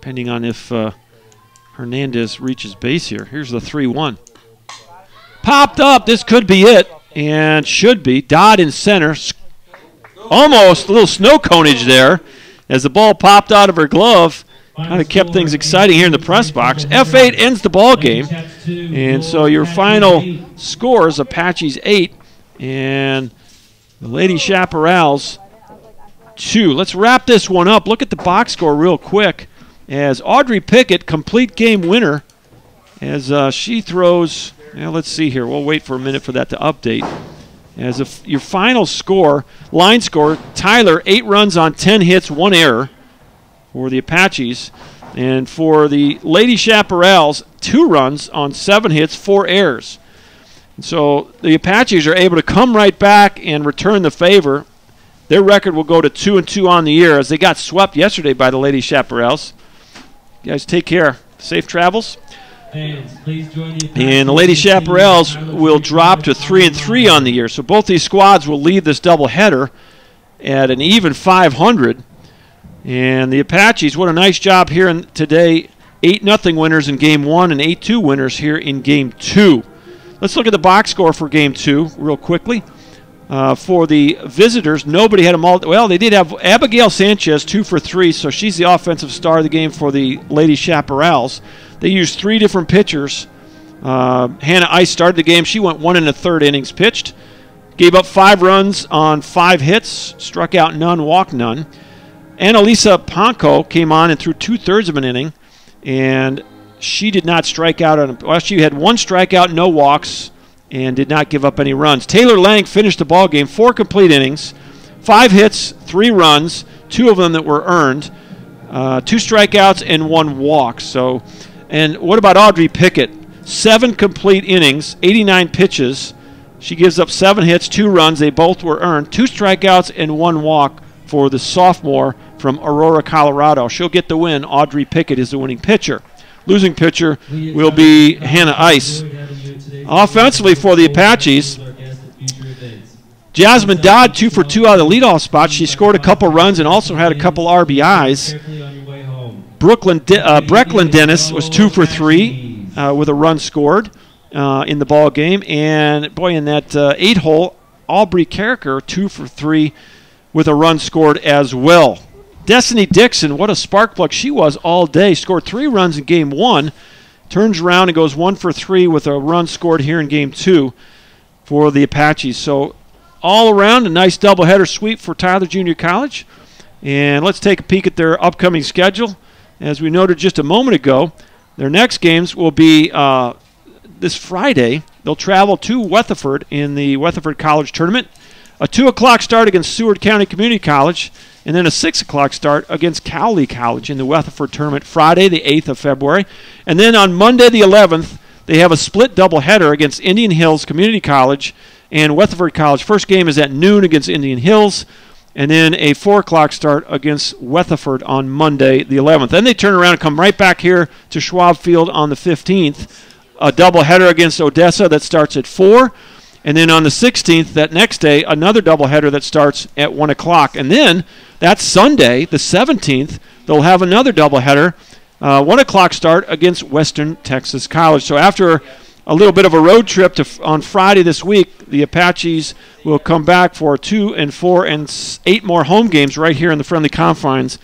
depending on if Hernandez reaches base here. Here's the 3-1. Popped up. This could be it, and should be. Dodd in center. Almost a little snow conage there as the ball popped out of her glove. Kind of kept things exciting here in the press box. F8 ends the ball game. And so your final scores, Apaches 8 and the Lady Chaparrals 2. Let's wrap this one up. Look at the box score real quick as Audrey Pickett, complete game winner, as she throws. Well, let's see here. We'll wait for a minute for that to update. As your final score, line score, Tyler, 8 runs on 10 hits, 1 error for the Apaches. And for the Lady Chaparrals, 2 runs on 7 hits, 4 errors. And so the Apaches are able to come right back and return the favor. Their record will go to 2-2 on the year as they got swept yesterday by the Lady Chaparrals. You guys take care. Safe travels. And the Lady Chaparrals will drop to 3-3 on the year. So both these squads will leave this doubleheader at an even 500. And the Apaches, what a nice job here today. 8-0 winners in Game 1 and 8-2 winners here in Game 2. Let's look at the box score for Game 2 real quickly. For the visitors, nobody had a well, they did have Abigail Sanchez, 2 for 3, so she's the offensive star of the game for the Lady Chaparrals. They used 3 different pitchers. Hannah Ice started the game. She went 1 1/3 innings pitched. Gave up 5 runs on 5 hits, struck out none, walked none. Annalisa Ponco came on and threw 2/3 of an inning, and she did not strike out. Well, she had 1 strikeout, no walks, and did not give up any runs. Taylor Lang finished the ball game, 4 complete innings, 5 hits, 3 runs, 2 of them that were earned, 2 strikeouts and 1 walk. So, and what about Audrey Pickett? 7 complete innings, 89 pitches. She gives up 7 hits, 2 runs. They both were earned, 2 strikeouts and 1 walk for the sophomore from Aurora, Colorado. She'll get the win. Audrey Pickett is the winning pitcher. Losing pitcher will be Hannah Ice. Offensively for the Apaches, Jasmine Dodd, 2 for 2 out of the leadoff spot. She scored a couple runs and also had a couple RBIs. Brecklin Dennis was 2 for 3 with a run scored in the ball game. And, boy, in that 8-hole, Aubrey Carricker, 2 for 3 with a run scored as well. Destiny Dixon, what a spark plug she was all day. Scored 3 runs in Game 1. Turns around and goes 1 for 3 with a run scored here in Game 2 for the Apaches. So all around a nice doubleheader sweep for Tyler Junior College. And let's take a peek at their upcoming schedule. As we noted just a moment ago, their next games will be this Friday. They'll travel to Weatherford in the Weatherford College Tournament. A 2 o'clock start against Seward County Community College, and then a 6 o'clock start against Cowley College in the Weatherford Tournament Friday, the 8th of February. And then on Monday, the 11th, they have a split doubleheader against Indian Hills Community College and Weatherford College. First game is at noon against Indian Hills, and then a 4 o'clock start against Weatherford on Monday, the 11th. Then they turn around and come right back here to Schwab Field on the 15th. A doubleheader against Odessa that starts at 4. And then on the 16th, that next day, another doubleheader that starts at 1 o'clock. And then that Sunday, the 17th, they'll have another doubleheader, 1 o'clock start against Western Texas College. So after a little bit of a road trip on Friday this week, the Apaches will come back for 2 and 4 and 8 more home games right here in the friendly confines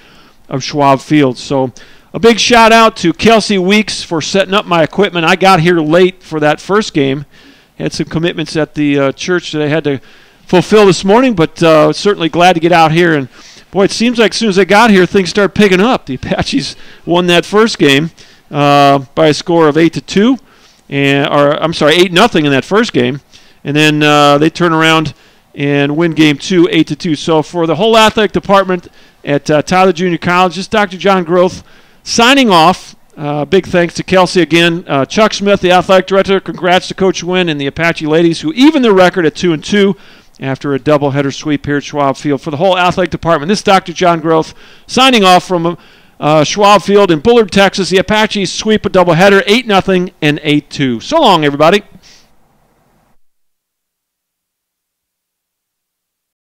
of Schwab Field. So a big shout out to Kelsey Weeks for setting up my equipment. I got here late for that first game. Had some commitments at the church that I had to fulfill this morning, but certainly glad to get out here. And, boy, it seems like as soon as I got here, things start picking up. The Apaches won that first game by a score of 8-2, or I'm sorry, 8-0 in that first game. And then they turn around and win Game 2, 8-2. So for the whole athletic department at Tyler Junior College, this is Dr. John Groth signing off. Big thanks to Kelsey again. Chuck Smith, the athletic director. Congrats to Coach Wynn and the Apache ladies who even their record at 2-2 after a doubleheader sweep here at Schwab Field. For the whole athletic department, this is Dr. John Groth signing off from Schwab Field in Bullard, Texas. The Apaches sweep a doubleheader, 8-0 and 8-2. So long, everybody.